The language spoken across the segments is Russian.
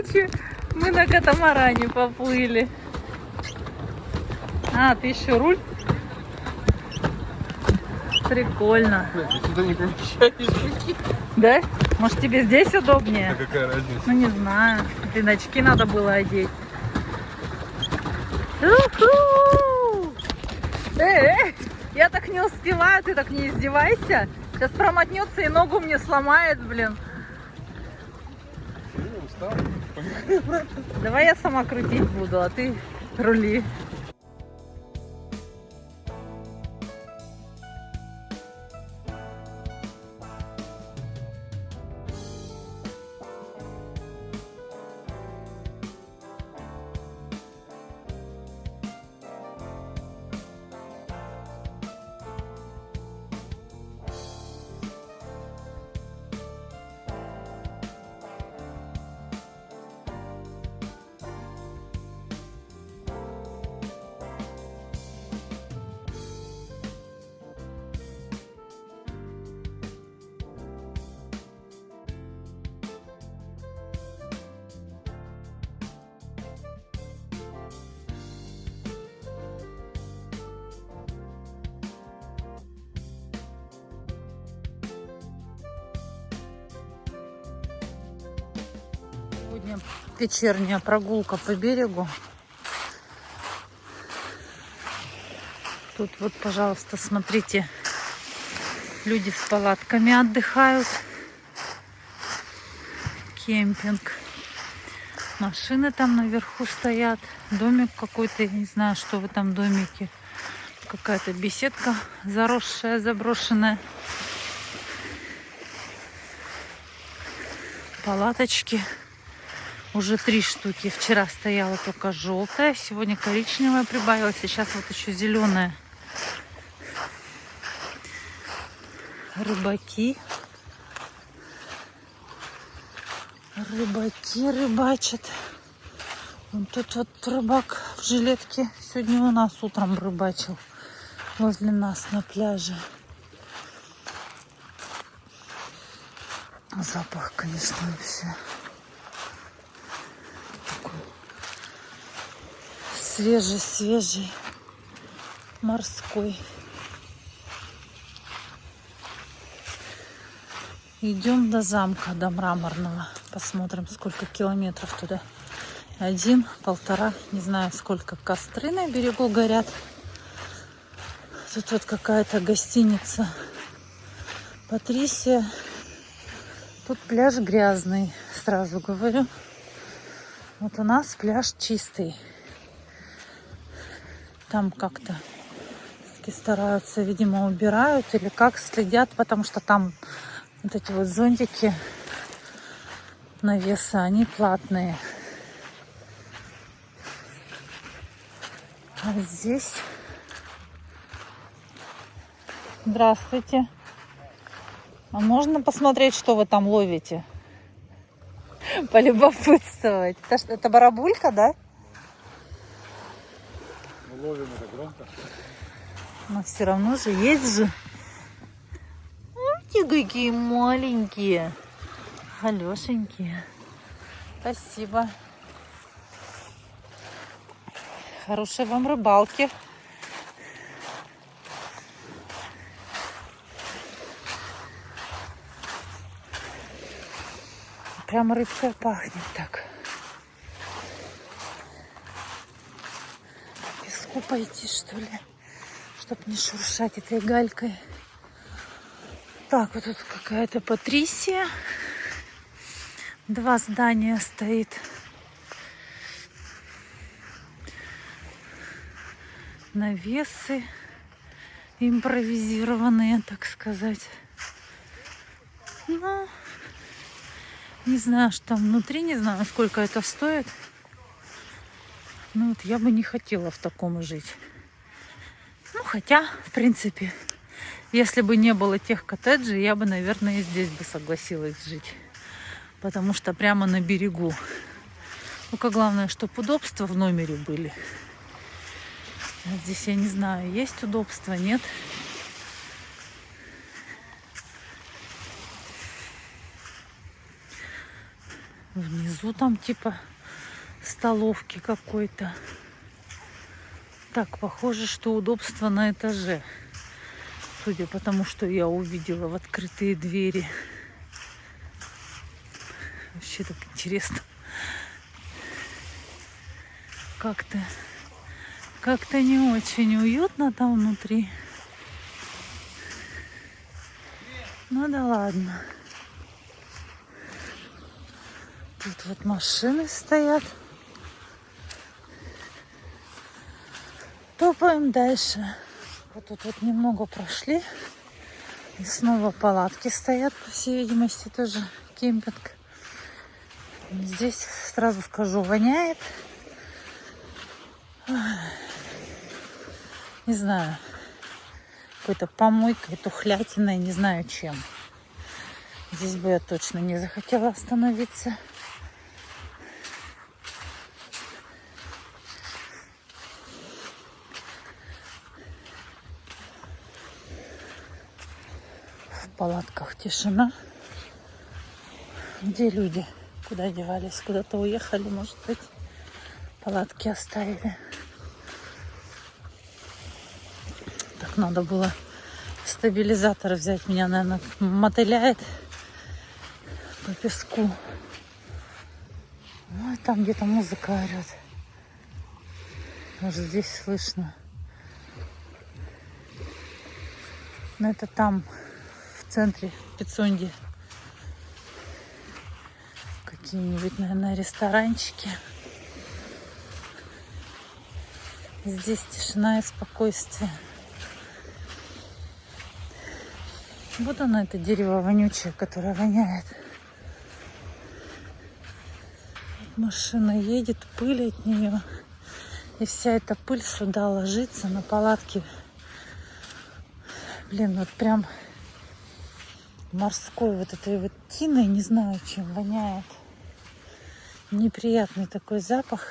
Короче, мы на катамаране поплыли. А, ты еще руль? Прикольно. Ты сюда не помещаешь. Да? Может, тебе здесь удобнее? А какая разница? Ну, не знаю. Блин, очки надо было одеть. У-ху! Я так не успеваю, ты так не издевайся. Сейчас промотнется и ногу мне сломает, блин. Устал. Давай я сама крутить буду, а ты рули. Сегодня вечерняя прогулка по берегу. Тут вот, пожалуйста, смотрите, люди с палатками отдыхают. Кемпинг. Машины там наверху стоят. Домик какой-то, я не знаю, что в этом домике. Какая-то беседка заросшая, заброшенная. Палаточки. Уже 3 штуки. Вчера стояла только желтая, сегодня коричневая прибавилась, сейчас вот еще зеленая. Рыбаки. Рыбаки рыбачат. Вон тут вот рыбак в жилетке сегодня у нас утром рыбачил возле нас на пляже. Запах, конечно, вообще такой свежий, морской. Идем до замка, до Мраморного. Посмотрим, сколько километров туда. 1, 1,5, не знаю, сколько. Костры на берегу горят. Тут вот какая-то гостиница Патрисия. Тут пляж грязный, сразу говорю. Вот у нас пляж чистый. Там как-то стараются, видимо, убирают или как следят, потому что там вот эти вот зонтики, навесы, они платные. А здесь... Здравствуйте. А можно посмотреть, что вы там ловите? Полюбопытствовать. Это барабулька, да? Мы ловим это громко. Но все равно же есть же. Ой, какие маленькие. Хорошенькие. Спасибо. Хорошей вам рыбалки. Прям рыбкой пахнет так. В песку пойти, что ли? Чтоб не шуршать этой галькой. Так, вот тут какая-то Патрисия. 2 здания стоит. Навесы импровизированные, так сказать. Ну, не знаю, что там внутри, не знаю, сколько это стоит. Ну вот я бы не хотела в таком жить. Ну, хотя, в принципе, если бы не было тех коттеджей, я бы, наверное, и здесь бы согласилась жить. Потому что прямо на берегу. Только главное, чтобы удобства в номере были. А здесь я не знаю, есть удобства, нет. Внизу там типа столовки какой-то. Так, похоже, что удобство на этаже. Судя по тому, что я увидела в открытые двери. Вообще так интересно. Как-то не очень уютно там внутри. Ну да ладно. Тут вот машины стоят. Топаем дальше. Вот тут вот немного прошли. И снова палатки стоят, по всей видимости, тоже кемпинг. Здесь, сразу скажу, воняет. Не знаю. Какой-то помойкой, тухлятиной, не знаю чем. Здесь бы я точно не захотела остановиться. В палатках тишина. Где люди? Куда девались? Куда-то уехали, может быть. Палатки оставили. Так, надо было стабилизатор взять. Меня, наверное, мотыляет по песку. Ой, там где-то музыка орет. Может, здесь слышно. Но это там, в центре Пицунди. Какие-нибудь, наверное, ресторанчики. Здесь тишина и спокойствие. Вот оно, это дерево вонючее, которое воняет. Машина едет, пыль от нее. И вся эта пыль сюда ложится на палатки. Блин, вот прям морской вот этой вот тиной, не знаю, чем воняет. Неприятный такой запах.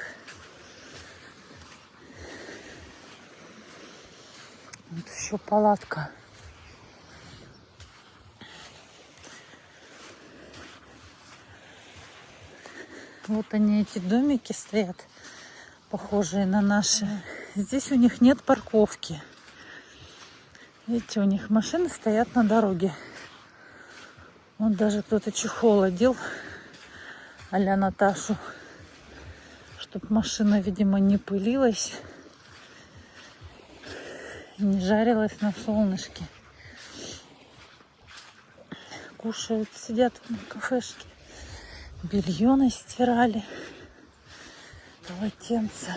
Вот еще палатка. Вот они, эти домики стоят, похожие на наши. Здесь у них нет парковки. Видите, у них машины стоят на дороге. Вот даже кто-то чехол одел а-ля Наташу, чтобы машина, видимо, не пылилась и не жарилась на солнышке. Кушают, сидят в кафешке. Белье настирали, полотенца.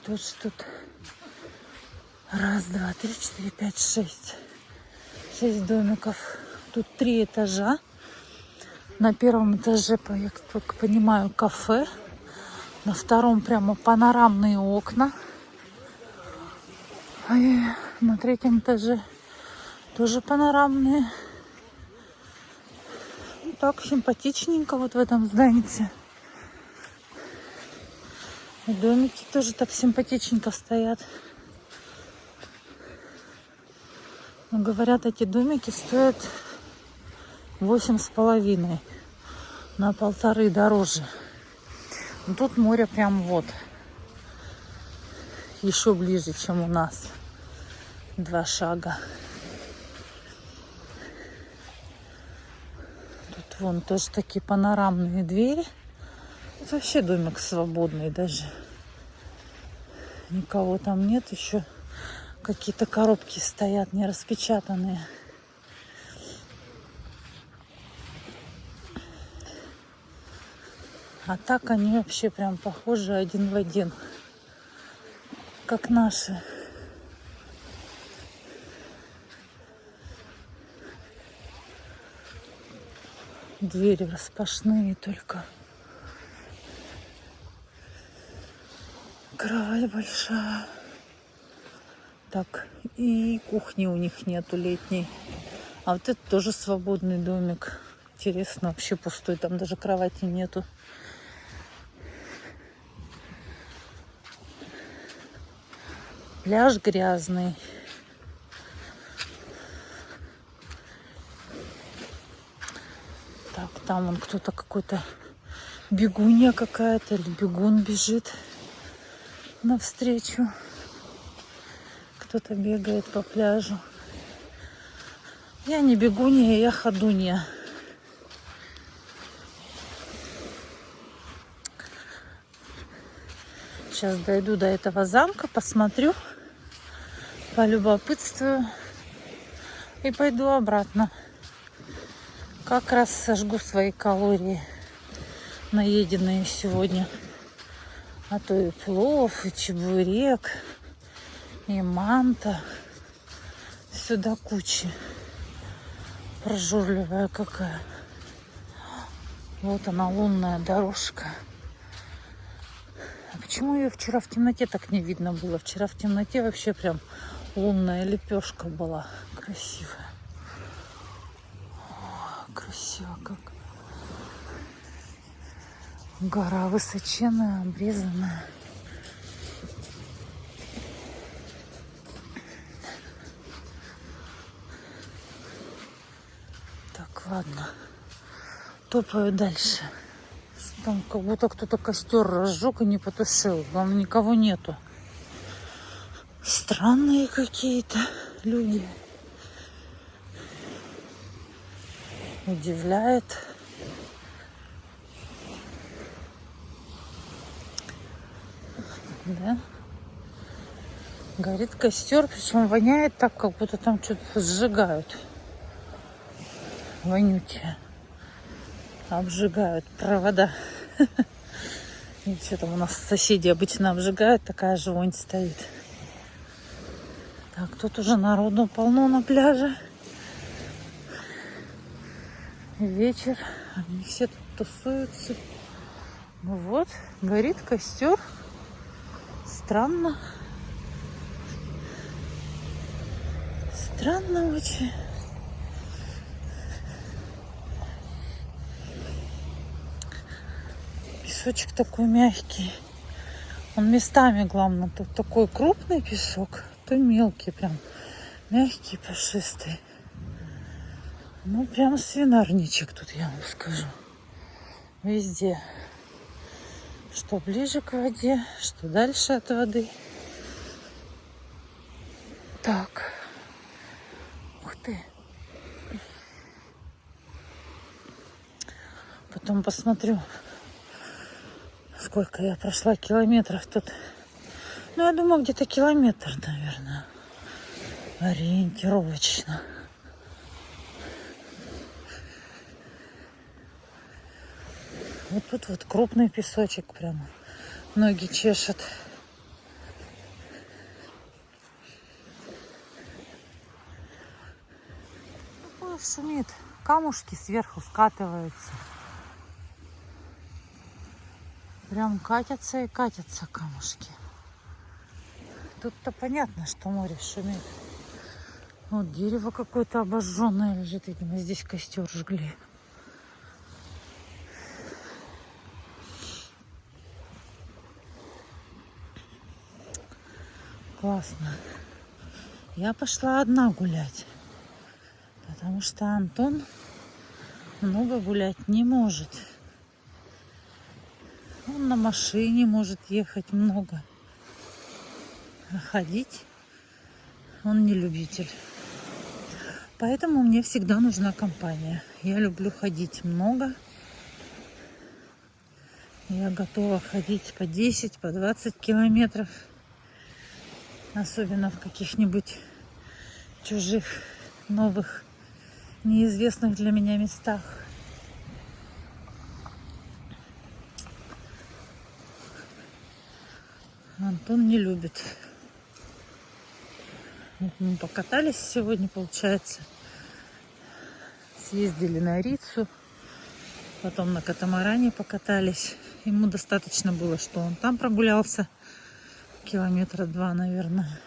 Тут раз, два, три, четыре, пять, шесть. 6 домиков. Тут 3 этажа. На первом этаже, я только понимаю, кафе. На втором прямо панорамные окна. И на 3-м этаже тоже панорамные. Так симпатичненько вот в этом здании. И домики тоже так симпатичненько стоят. Но говорят, эти домики стоят 8,5. На 1,5 дороже. Но тут море прям вот. Еще ближе, чем у нас. 2 шага. Вон тоже такие панорамные двери. Это вообще домик свободный даже. Никого там нет еще. Какие-то коробки стоят не распечатанные. А так они вообще прям похожи один в один. Как наши. Двери распашные только. Кровать большая. Так, и кухни у них нету летней. А вот это тоже свободный домик. Интересно, вообще пустой. Там даже кровати нету. Пляж грязный. Так, Там вон кто-то какой-то, бегунья какая-то или бегун бежит навстречу. Кто-то бегает по пляжу. Я не бегунья, я ходунья. Сейчас дойду до этого замка, посмотрю, полюбопытствую и пойду обратно. Как раз сожгу свои калории, наеденные сегодня. А то и плов, и чебурек, и манта. Сюда куча. Прожорливая какая. Вот она, лунная дорожка. А почему ее вчера в темноте так не видно было? Вчера в темноте вообще прям лунная лепешка была. Красивая. О, красиво как. Гора высоченная, обрезанная. Так, ладно. Топаю дальше. Там как будто кто-то костер разжег и не потушил. Там никого нету. Странные какие-то люди. Удивляет. Да? Горит костер, причем воняет так, как будто там что-то сжигают. Вонючее. Обжигают провода. И что там у нас соседи обычно обжигают, такая же вонь стоит. Так, тут уже народу полно на пляже. Вечер, они все тут тусуются. Ну вот, горит костер. Странно. Странно очень. Песочек такой мягкий. Он местами, главное, тут такой крупный песок, то мелкий прям. Мягкий, пушистый. Ну, прям свинарничек тут, я вам скажу. Везде. Что ближе к воде, что дальше от воды. Так. Ух ты. Потом посмотрю, сколько я прошла километров тут. Ну, я думаю, где-то километр, наверное. Ориентировочно. Вот тут вот крупный песочек прямо. Ноги чешет. Ой, шумит. Камушки сверху скатываются. Прям катятся и катятся камушки. Тут-то понятно, что море шумит. Вот дерево какое-то обожженное лежит. Видимо, здесь костер жгли. Классно. Я пошла одна гулять. Потому что Антон много гулять не может. Он на машине может ехать много. А ходить он не любитель. Поэтому мне всегда нужна компания. Я люблю ходить много. Я готова ходить по 10, по 20 километров. Особенно в каких-нибудь чужих, новых, неизвестных для меня местах. Антон не любит. Вот мы покатались сегодня, получается. Съездили на Рицу. Потом на катамаране покатались. Ему достаточно было, что он там прогулялся. Километра 2, наверное.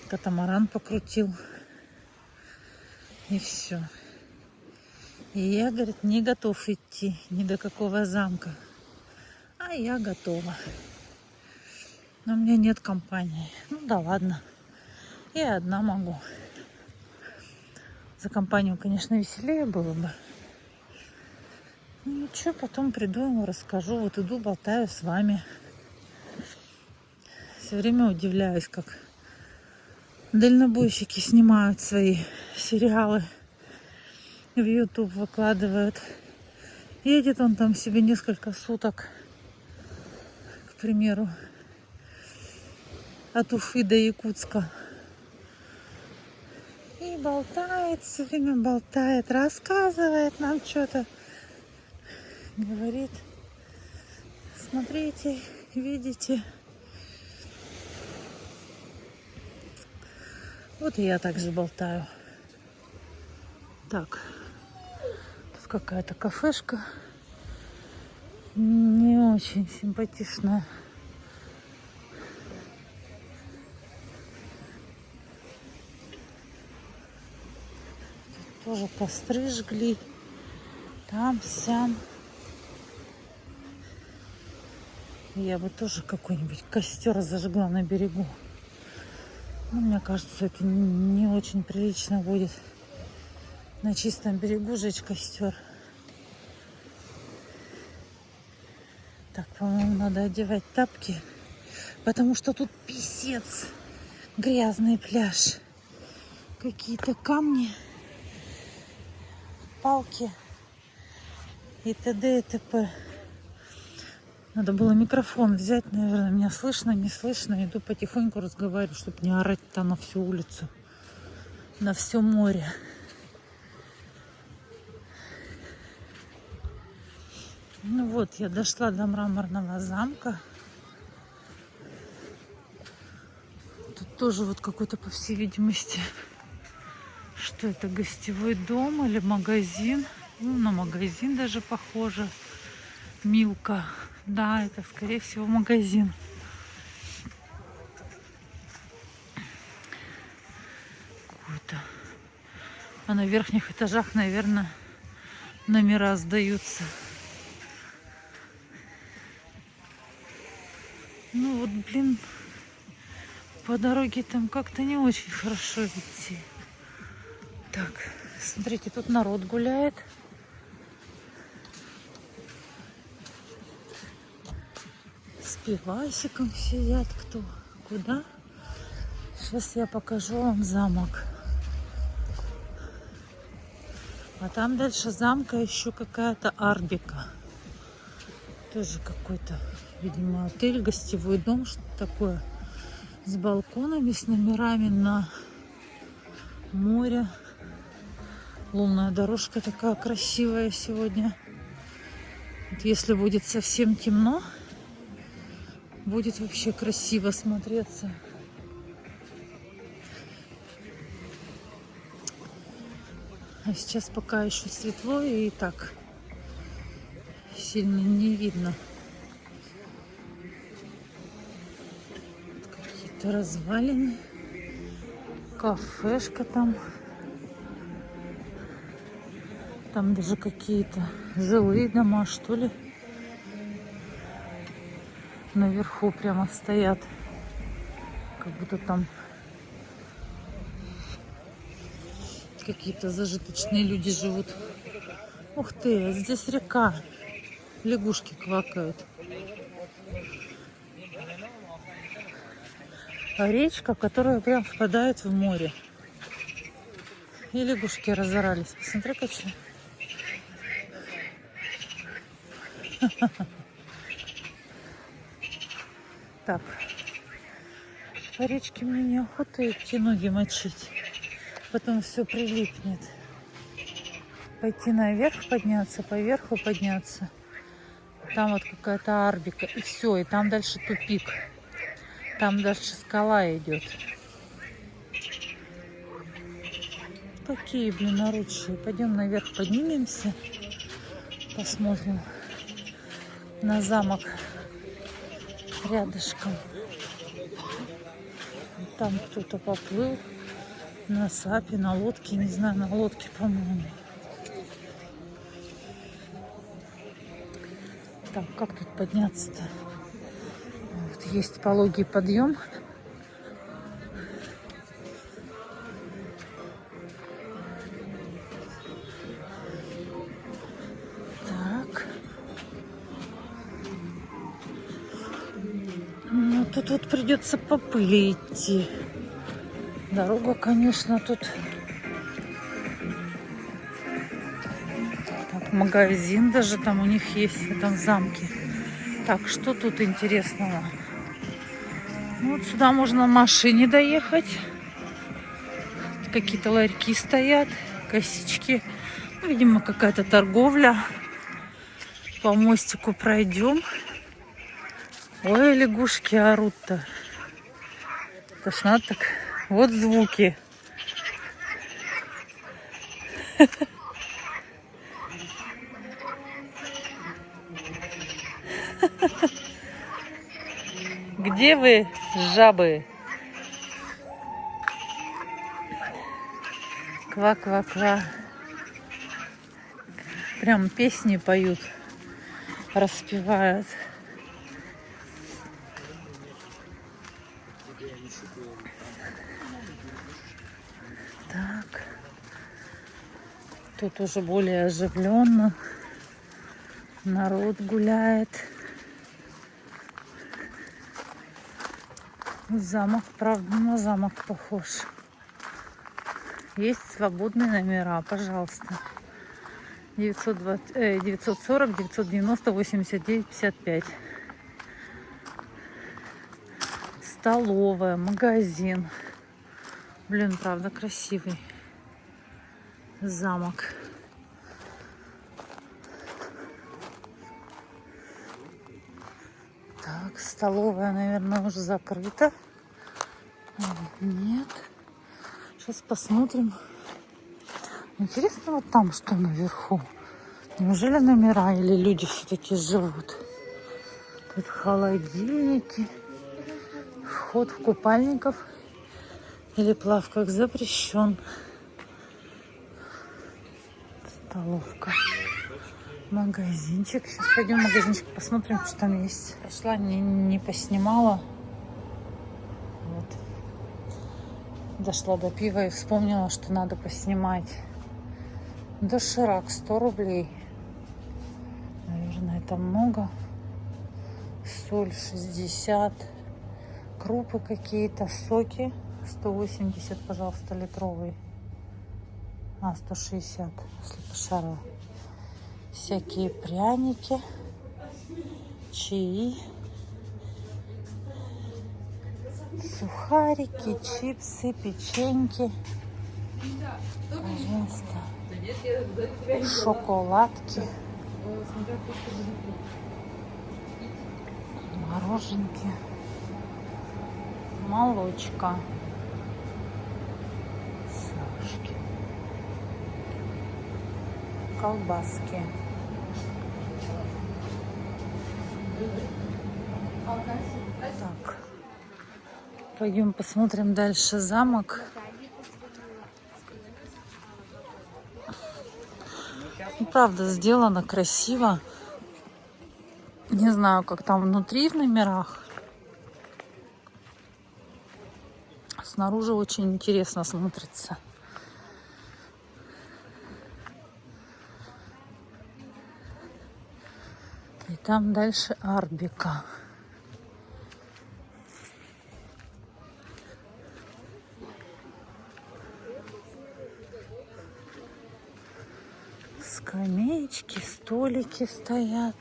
Катамаран покрутил. И все. И я, говорит, не готов идти ни до какого замка. А я готова. Но у меня нет компании. Ну да ладно. Я одна могу. За компанию, конечно, веселее было бы. Ну ничего, потом приду ему расскажу. Вот иду, болтаю с вами. Все время удивляюсь, как дальнобойщики снимают свои сериалы, в YouTube выкладывают. Едет он там себе несколько суток, к примеру, от Уфы до Якутска. И болтает, все время болтает, рассказывает нам что-то. Говорит, смотрите, видите. Вот и я также болтаю. Так, тут какая-то кафешка. Не очень симпатичная. Тут тоже костры жгли. Там, сям. Я бы тоже какой-нибудь костер зажгла на берегу. Но мне кажется, это не очень прилично будет на чистом берегу жечь костер. Так, по-моему, надо одевать тапки, потому что тут писец. Грязный пляж. Какие-то камни, палки и т.д. и т.п. Надо было микрофон взять, наверное. Меня слышно, не слышно. Иду потихоньку разговариваю, чтобы не орать-то на всю улицу, на все море. Ну вот, я дошла до Мраморного замка. Тут тоже вот какой-то, по всей видимости, что это, гостевой дом или магазин. Ну, на магазин даже похоже. Милка. Да, это, скорее всего, магазин. Какой-то. А на верхних этажах, наверное, номера сдаются. Ну вот, блин, по дороге там как-то не очень хорошо идти. Так, смотрите, тут народ гуляет. С пивасиком сидят кто куда. Сейчас я покажу вам замок. А там дальше замка еще какая-то арбика. Тоже какой-то, видимо, отель, гостевой дом, что-то такое. С балконами, с номерами на море. Лунная дорожка такая красивая сегодня. Вот если будет совсем темно, будет вообще красиво смотреться. А сейчас пока еще светло и так сильно не видно. Какие-то развалины. Кафешка там. Там даже какие-то жилые дома, что ли. Наверху прямо стоят. Как будто там какие-то зажиточные люди живут. Ух ты, здесь река. Лягушки квакают. А речка, которая прям впадает в море. И лягушки разорались. Посмотри-ка, что. Так. По речке мне неохота идти, ноги мочить. Потом все прилипнет. Пойти наверх подняться, поверху подняться. Там вот какая-то арбика. И все, и там дальше тупик. Там дальше скала идет. Какие, блин, наручные. Пойдем наверх поднимемся. Посмотрим на замок рядышком. Там кто-то поплыл на сапе, на лодке. Не знаю, на лодке, по-моему. Так, как тут подняться-то? Вот есть пологий подъем. Так. тут вот придется по пыли идти. Дорога, конечно, тут. Так, магазин даже там у них есть в этом замке. Так, что тут интересного? Ну, вот сюда можно на машине доехать. Какие-то ларьки стоят, косички. Ну, видимо, какая-то торговля. По мостику пройдем. Ой, лягушки орут-то. Это ж надо так. Вот звуки. Где вы, жабы? Ква-ква-ква. Прям песни поют, распевают. Так. Тут уже более оживленно. Народ гуляет. Замок, правда, на замок похож. Есть свободные номера, пожалуйста. 940 990 89 55. Столовая, магазин. Блин, правда, красивый замок. Так, столовая, наверное, уже закрыта. Нет. Сейчас посмотрим. Интересно, вот там что наверху. Неужели номера или люди все-таки живут? Тут холодильники. Вход в купальников или плавках запрещен. Столовка. Магазинчик. Сейчас пойдем в магазинчик, посмотрим, что там есть. Пошла, не поснимала. Вот. Дошла до пива и вспомнила, что надо поснимать. Доширак 100 рублей. Наверное, это много. Соль 60. Крупы какие-то. Соки 180, пожалуйста, литровый. 160, если пошарила. Всякие пряники, чаи, сухарики, чипсы, печеньки. Пожалуйста. Шоколадки. Мороженки. Молочка. Сашки. Колбаски. Так. Пойдем посмотрим дальше замок. Ну, правда, сделано красиво. Не знаю, как там внутри в номерах. Снаружи очень интересно смотрится. И там дальше арбика. Скамеечки, столики стоят.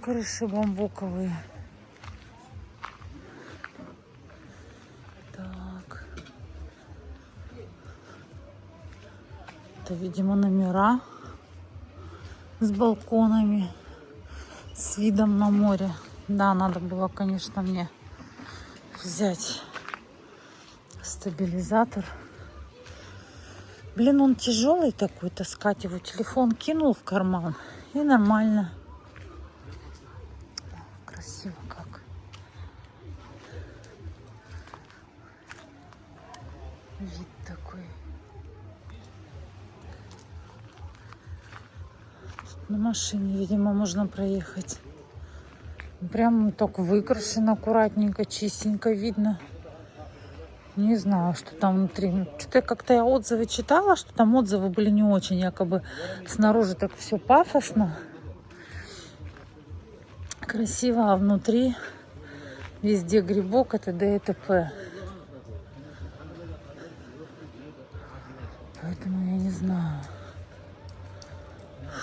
Крыши бамбуковые. Так. Это, видимо, номера с балконами, с видом на море. Да, надо было, конечно, мне взять стабилизатор. Блин, он тяжелый такой, таскать его. Телефон кинул в карман и нормально. Красиво как. Вид такой. Тут на машине, видимо, можно проехать. Прям так выкрашено, аккуратненько, чистенько видно. Не знаю, что там внутри. Что-то как-то я отзывы читала, что там отзывы были не очень. Якобы снаружи так все пафосно, красиво, а внутри везде грибок, это т.д. и т.п. Поэтому я не знаю,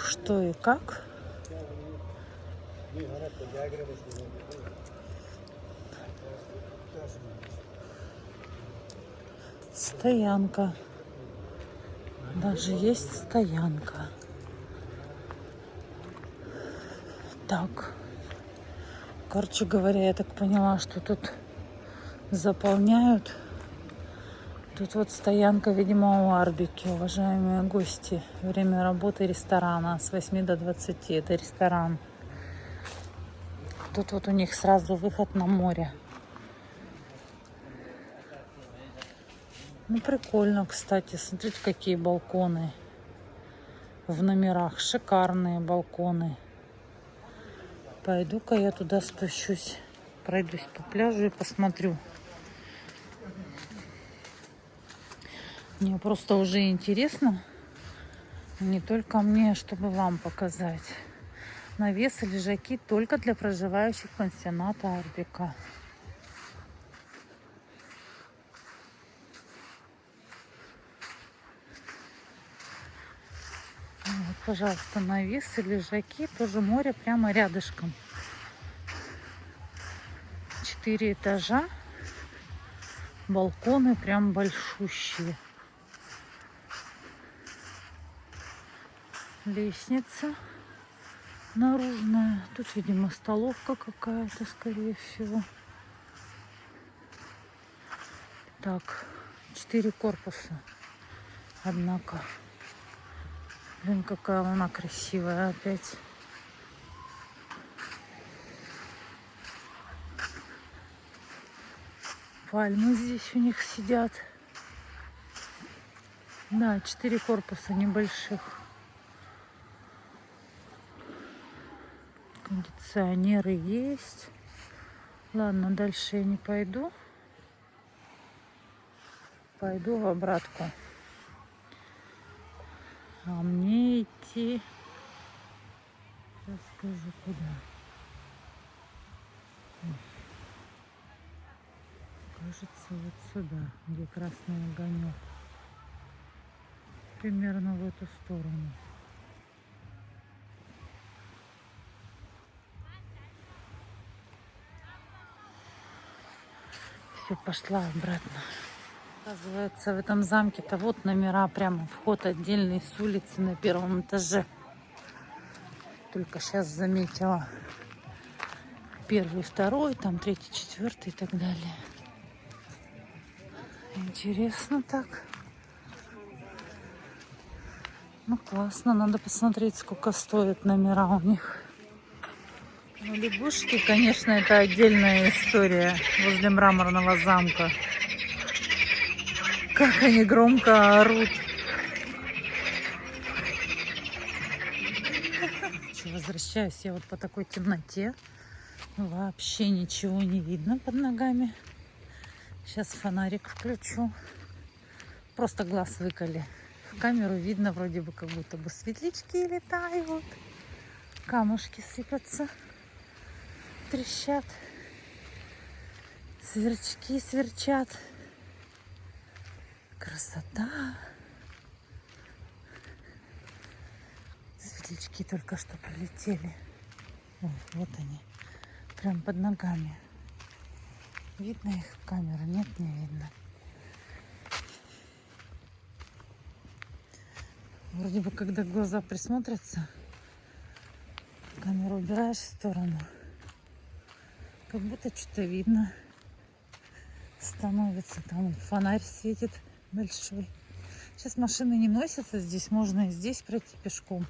что и как. Стоянка. Даже есть стоянка. Так. Короче говоря, я так поняла, что тут заполняют. Тут вот стоянка, видимо, у Арбики, уважаемые гости. Время работы ресторана с 8 до 20. Это ресторан. Тут вот у них сразу выход на море. Ну, прикольно, кстати. Смотрите, какие балконы в номерах. Шикарные балконы. Пойду-ка я туда спущусь. Пройдусь по пляжу и посмотрю. Мне просто уже интересно. Не только мне, чтобы вам показать. Навесы, лежаки только для проживающих пансионата Арбика. Вот, пожалуйста, навесы, лежаки, тоже море прямо рядышком. 4 этажа, балконы прям большущие. Лестница наружная. Тут, видимо, столовка какая-то, скорее всего. Так, 4 корпуса. Однако. Блин, какая луна красивая опять. Пальмы здесь у них сидят. Да, 4 корпуса небольших. Кондиционеры есть. Ладно, дальше я не пойду. Пойду в обратку. А мне идти... Сейчас скажу, куда. Кажется, вот сюда, где красный огонек. Примерно в эту сторону. Все, пошла обратно. Оказывается, в этом замке-то вот номера, прямо вход отдельный с улицы на 1-м этаже. Только сейчас заметила. 1-й, 2-й, там 3-й, 4-й и так далее. Интересно так. Ну, классно. Надо посмотреть, сколько стоят номера у них. Ну, лягушки, конечно, это отдельная история возле мраморного замка. Как они громко орут. Возвращаюсь я вот по такой темноте. Вообще ничего не видно под ногами. Сейчас фонарик включу. Просто глаз выколи. В камеру видно вроде бы, как будто бы светлячки летают. Камушки сыпятся. Трещат. Сверчки сверчат. Красота. Светлячки только что пролетели. Ой, вот они. Прям под ногами. Видно их в камеру? Нет, не видно. Вроде бы, когда глаза присмотрятся, камеру убираешь в сторону, как будто что-то видно. Становится, там фонарь светит большой. Сейчас машины не носятся здесь, можно и здесь пройти пешком.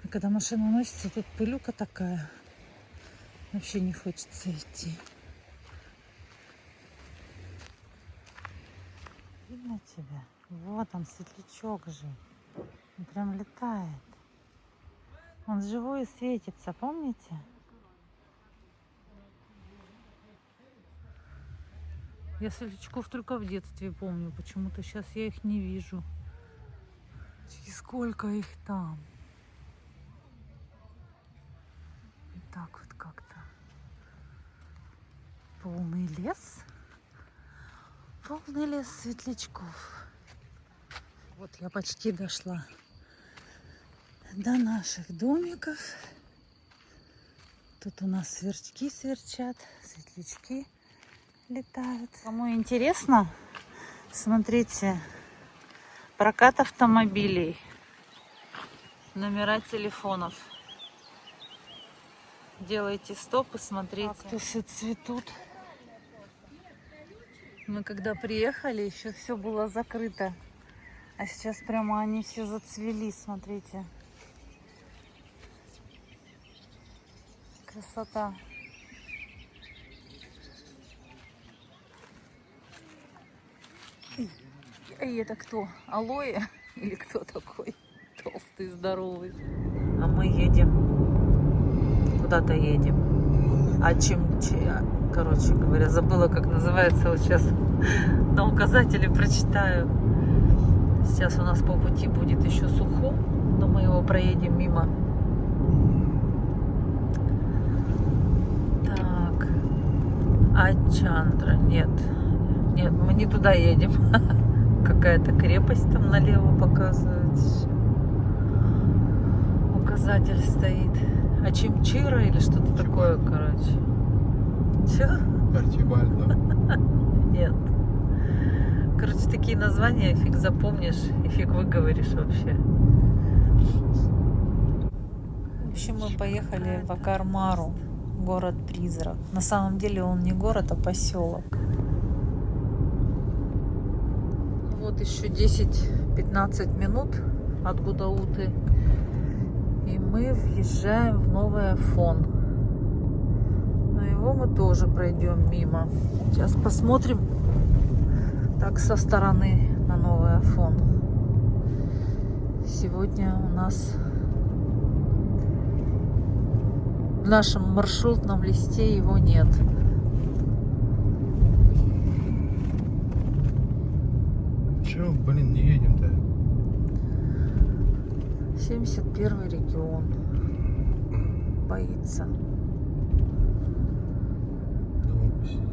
А когда машина носится, тут пылюка такая. Вообще не хочется идти. Видно тебя? Вот он, светлячок же. Он прям летает. Он живой и светится, помните? Я светлячков только в детстве помню. Почему-то сейчас я их не вижу. И сколько их там. И так вот как-то. Полный лес. Полный лес светлячков. Вот я почти дошла до наших домиков. Тут у нас сверчки сверчат, светлячки летают. Кому интересно, смотрите, прокат автомобилей, номера телефонов. Делайте стоп и смотрите. Кактусы цветут. Мы когда приехали, еще все было закрыто. А сейчас прямо они все зацвели, смотрите. Красота. И это кто? Алоэ? Или кто такой? Толстый, здоровый. А мы едем. Куда-то едем. Короче говоря, забыла, как называется. Вот сейчас на указателе прочитаю. Сейчас у нас по пути будет еще Сухум, но мы его проедем мимо. Так. Ачандра. Нет, мы не туда едем. Какая-то крепость там налево показывает. Указатель стоит. Ачимчира или что-то такое, короче. Че? Арчибальдо. Нет. Короче, такие названия фиг запомнишь и фиг выговоришь вообще. В общем, мы поехали в Акармару, город-призрак. На самом деле он не город, а поселок. Вот еще 10-15 минут от Гудауты. И мы въезжаем в Новый Афон. Но его мы тоже пройдем мимо. Сейчас посмотрим так со стороны на Новый Афон. Сегодня у нас в нашем маршрутном листе его нет. Чего, блин, не едем-то? 71-й регион. Боится. Дома посидим.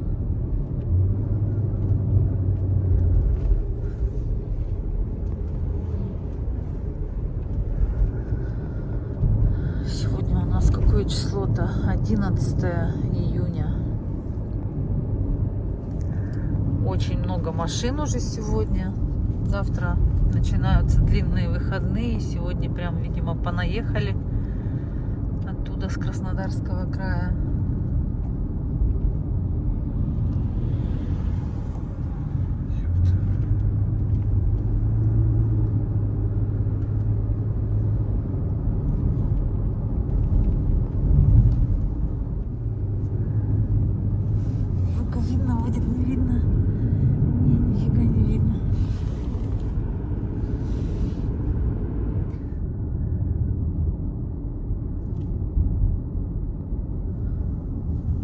Сегодня у нас какое число-то? 11 июня. Очень много машин уже сегодня. Завтра начинаются длинные выходные. Сегодня прям, видимо, понаехали оттуда, с Краснодарского края. Ну-ка, видно будет, не видно? Не, нифига не видно.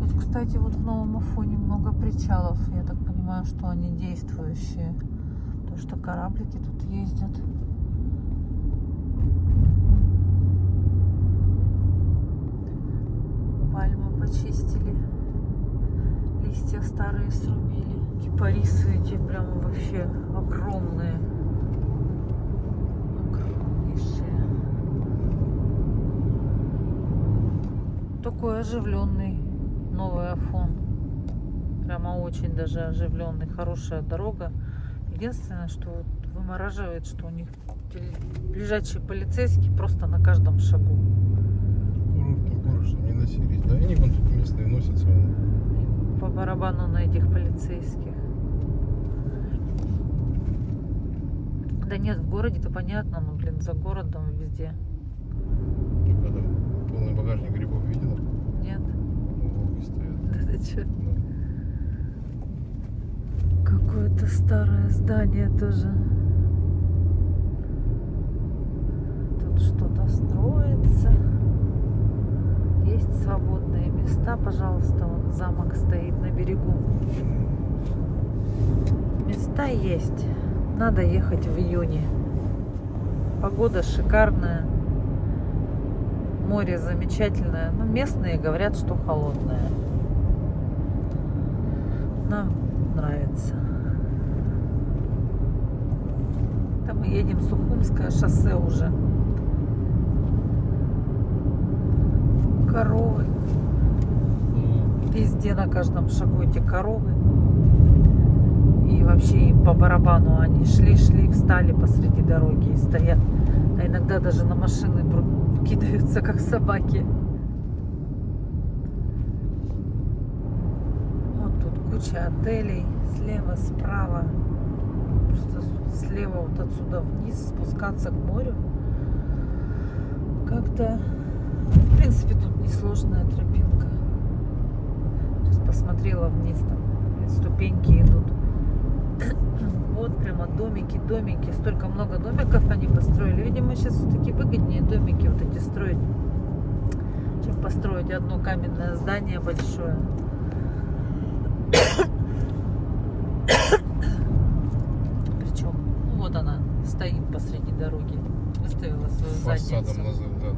Тут, кстати, вот в Новом Афоне много причалов. Я так понимаю, что они действующие. Потому что кораблики тут ездят. Пальмы почистили. Листья старые срубили. Кипарисы эти прям вообще огромные. Огромнейшие. Такой оживленный Новый Афон. Прямо очень даже оживленный. Хорошая дорога. Единственное, что вот вымораживает, что у них лежачие полицейские просто на каждом шагу. Курортный город, чтобы не носились. Да, они вон тут местные носятся. По барабану на этих полицейских. Да нет, в городе-то понятно, но, блин, за городом везде. Когда полный багажник грибов видела? Нет? Волги стоят. Да ты чё? Да. Какое-то старое здание тоже. Тут что-то строится. Есть свободные места, пожалуйста, вот замок стоит на берегу. Места есть. Надо ехать в июне. Погода шикарная. Море замечательное. Но местные говорят, что холодное. Нам нравится. Там мы едем Сухумское шоссе уже. Коровы. Везде на каждом шагу эти коровы. И вообще им по барабану. Они шли, встали посреди дороги и стоят. А иногда даже на машины кидаются, как собаки. Вот тут куча отелей. Слева, справа. Просто слева вот отсюда вниз спускаться к морю. Как-то, в принципе, тут несложная тропинка. Сейчас посмотрела вниз, там ступеньки идут. Вот прямо домики. Столько много домиков они построили. Видимо, сейчас все-таки выгоднее домики вот эти строить, чем построить одно каменное здание большое. Причем, вот она стоит посреди дороги. Выставила свою задницу. Фасадом назад, да.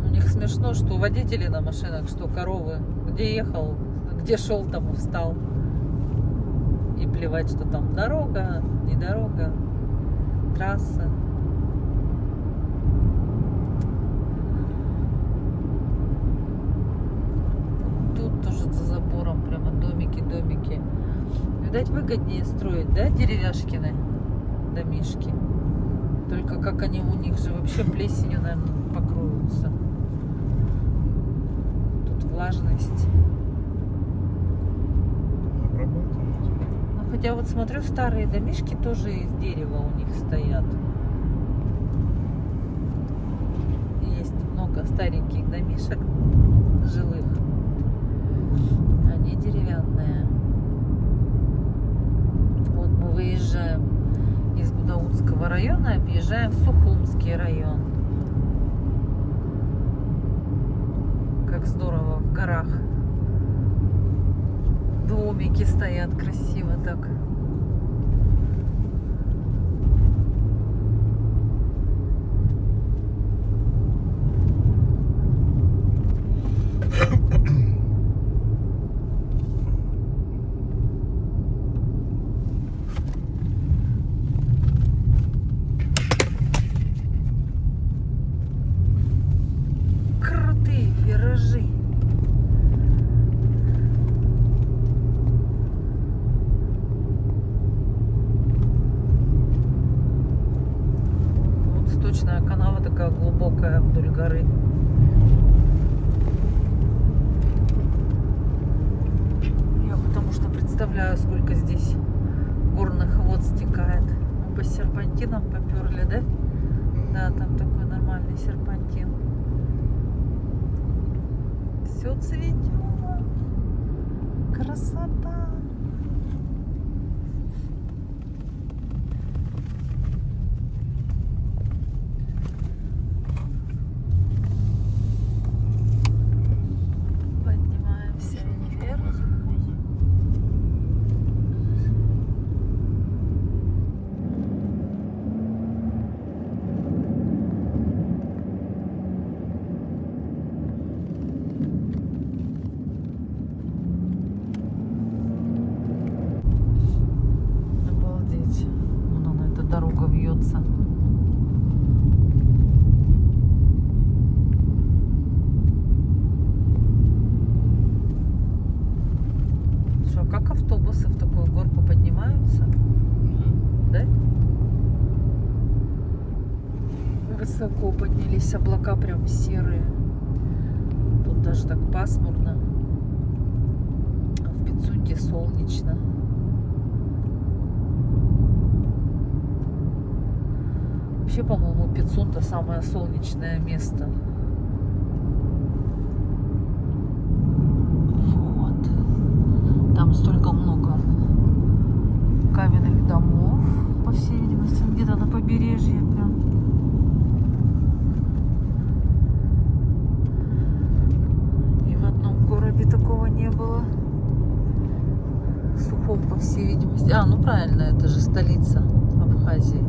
У них смешно, что водители на машинах, что коровы. Где ехал, где шел, там и встал. И плевать, что там дорога, не дорога, трасса. Тут тоже за забором прямо домики. Видать, выгоднее строить, да, деревяшкины домишки? Только как они у них же вообще плесенью, наверное, покроются. Тут влажность. Хотя вот смотрю, старые домишки тоже из дерева у них стоят. Есть много стареньких домишек жилых. Они деревянные. Вот мы выезжаем из Гудаутского района, объезжаем в Сухумский район. Как здорово в горах. Домики стоят красиво так. Крутые виражи. Сточная канава такая глубокая вдоль горы. Я потому что представляю, сколько здесь горных вод стекает. Мы по серпантинам поперли, да? Да, там такой нормальный серпантин. Все цветет. Красота. Дорога вьется. Что, как автобусы в такую горку поднимаются? Да? Высоко поднялись, облака прям серые. Тут даже так пасмурно. А в Пицунде солнечно. Вообще, по-моему, Пицунда самое солнечное место. Вот. Там столько много каменных домов, по всей видимости, где-то на побережье прям. И в одном городе такого не было. Сухом Сухум, по всей видимости. А, ну правильно, это же столица Абхазии.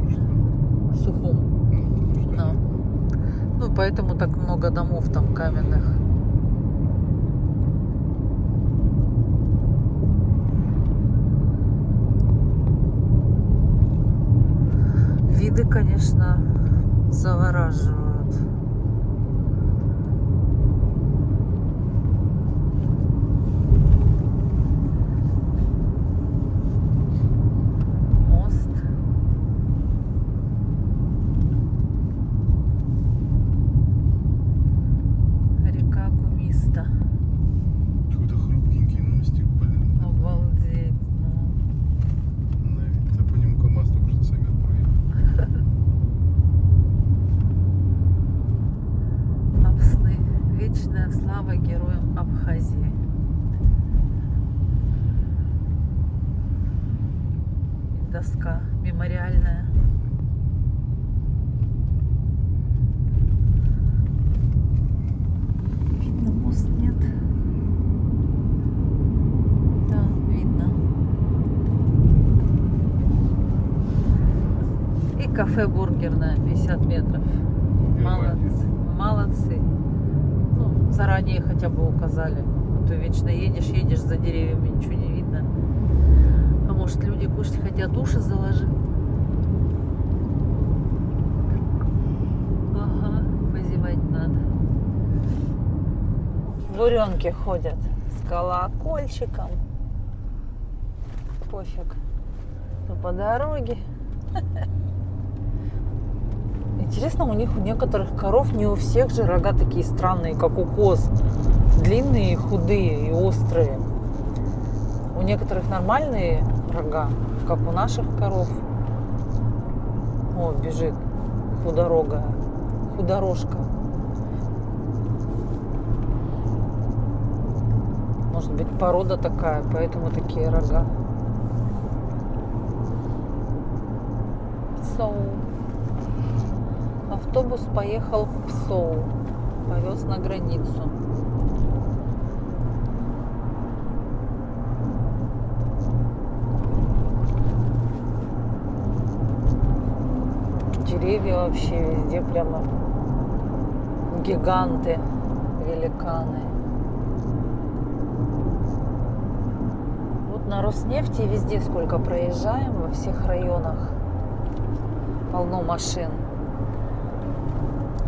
Что? Сухум. Ну, что Да. нет? Ну, поэтому так много домов там каменных. Виды, конечно, завораживают. Мост. Река Кумиста. Какой-то хрупкенький мостик, блин. Обалдеть. Ну. На вид. Это по нему КамАЗ только что Сагат проехал. Апсны. Вечная слава героям Абхазии. И доска мемориальная. Видно мост, нет? Да, видно. И кафе бургерное, 50 метров. Молодцы. Молодцы. Ну, заранее хотя бы указали. А то вечно едешь за деревьями, ничего не видно. А может, люди кушать хотят, уши заложить? Ага, позевать надо. Буренки ходят с колокольчиком. Пофиг. Ну, по дороге. Интересно, у некоторых коров, не у всех же рога такие странные, как у коз. Длинные, худые и острые. У некоторых нормальные рога, как у наших коров. О, бежит худорога, худорожка. Может быть, порода такая, поэтому такие рога. Псоу. Автобус поехал в Псоу. Повез на границу. Деревья вообще везде прямо гиганты, великаны. Вот на Роснефти везде сколько проезжаем, во всех районах полно машин.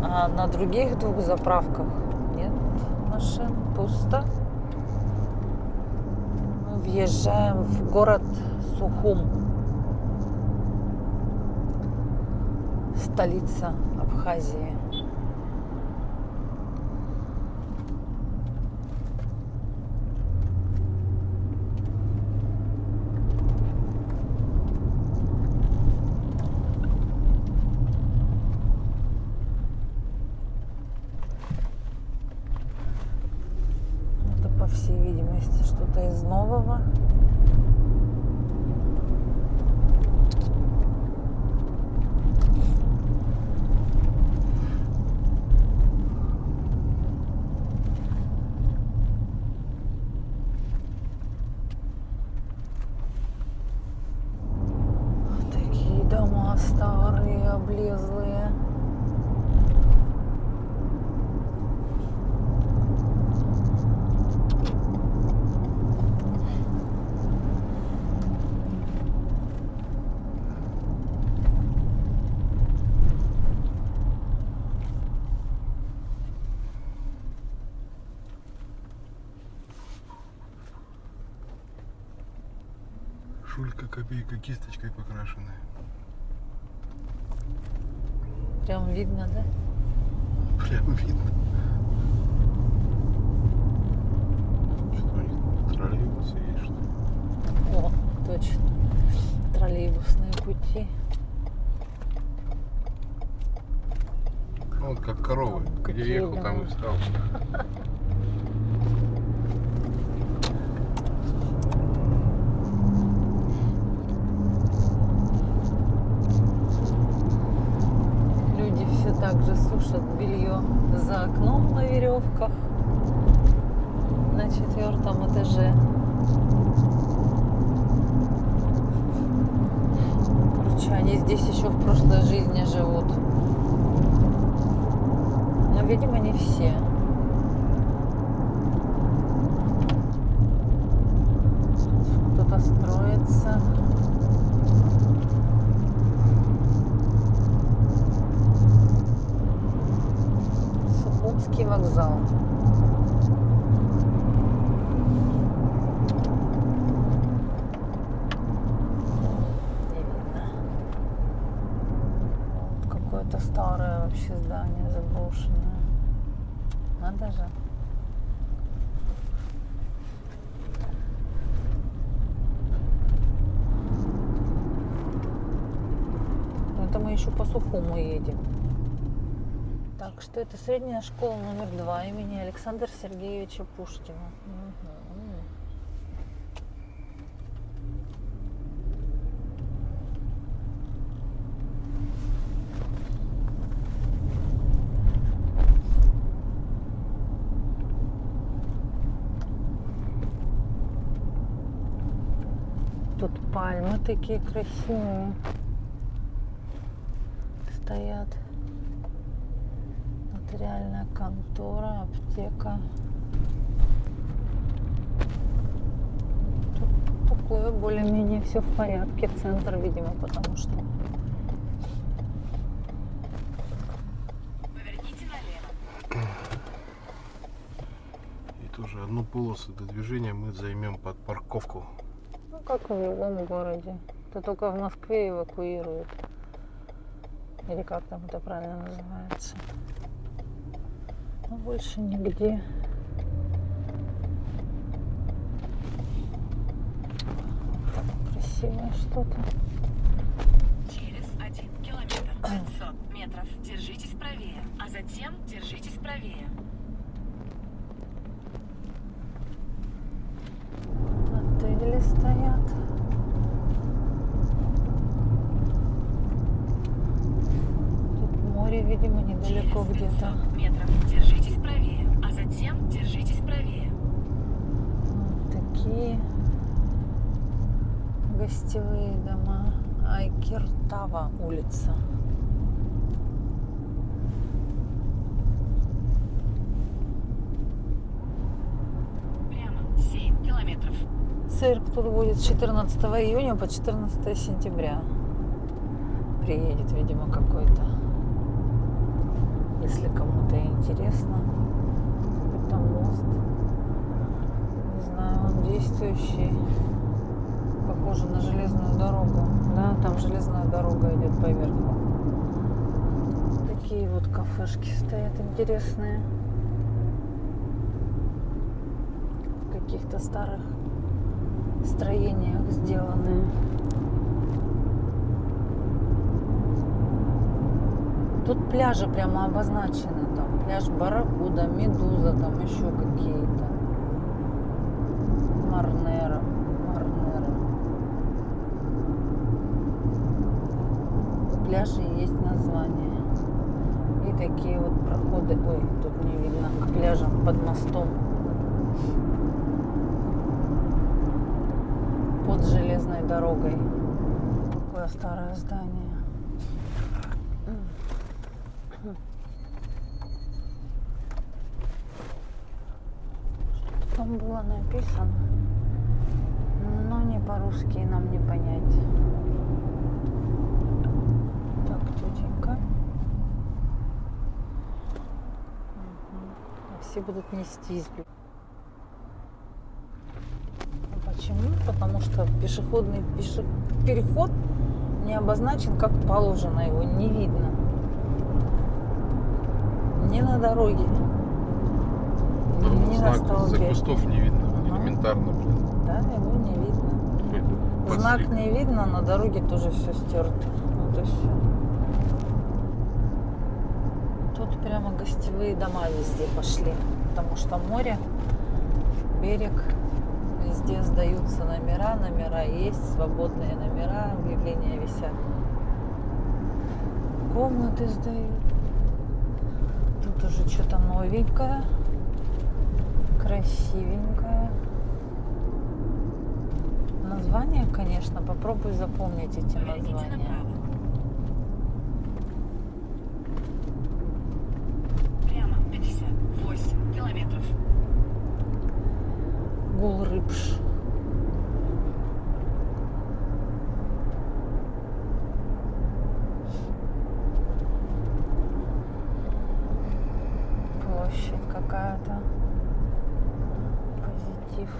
А на других двух заправках нет машин, пусто. Мы въезжаем в город Сухум. Столица Абхазии. Это, по всей видимости, что-то из нового. Такие дома старые, облезлые. Шулька, копейка, кисточкой покрашенная. Прям видно, да? Прям видно. Что у них троллейбусы есть, что ли? О, точно. Троллейбусные пути. Вот как коровы. Где Какие ехал, там дома. и встал. Люди все так же сушат белье за окном на веревках на 4-м этаже. они здесь еще в прошлой жизни живут. Но, видимо, не все. Кто-то строится. Сухумский вокзал. Какое-то старое вообще здание заброшенное. Надо же. Это мы еще по Сухому едем. Так, что это средняя школа номер 2 имени Александра Сергеевича Пушкина. Тут пальмы такие красивые стоят. Нотариальная контора, аптека. Тут такое более-менее все в порядке. Центр, видимо, потому что... Поверните налево. И тоже одну полосу до движения мы займем под парковку. Ну, как и в любом городе. Это только в Москве эвакуируют. Или как там это правильно называется. Но больше нигде. Так, красивое что-то. Через 1 километр 500 метров держитесь правее, а затем держитесь правее. Отели стоят. Тут море, видимо, недалеко Через где-то. 500 метров держитесь правее, а затем держитесь правее. Вот такие гостевые дома. Айкертава улица. Прямо 7 километров. Цирк тут будет с 14 июня по 14 сентября. Приедет, видимо, какой-то. Если кому-то интересно. Какой-то мост. Не знаю, он действующий. Похоже на железную дорогу. Да, там железная дорога идет поверху. Такие вот кафешки стоят интересные. В каких-то старых строениях сделаны. Тут пляжи прямо обозначены. Там пляж Барракуда, Медуза, там еще какие-то. Марнера. У пляжей есть название. И такие вот проходы. Ой, тут не видно. К пляжам под мостом. Под железной дорогой. Такое старое здание. Что-то там было написано, но не по-русски, нам не понять. Так, тетенька. Все будут нестись. Почему? Потому что пешеходный переход не обозначен как положено, его не видно. Не на дороге, не на Знак из-за столбе. кустов не видно. Элементарно, блин. Да, его не видно. Знак не видно, на дороге тоже все стерто. Вот и все. Тут прямо гостевые дома везде пошли, потому что море, берег, везде сдаются номера есть, свободные номера, объявления висят. Комнаты сдают. Тут уже что-то новенькое, красивенькое. Названия, конечно, попробуй запомнить эти Поверните названия. направо. Гул-Рыбш. Площадь какая-то. Позитив.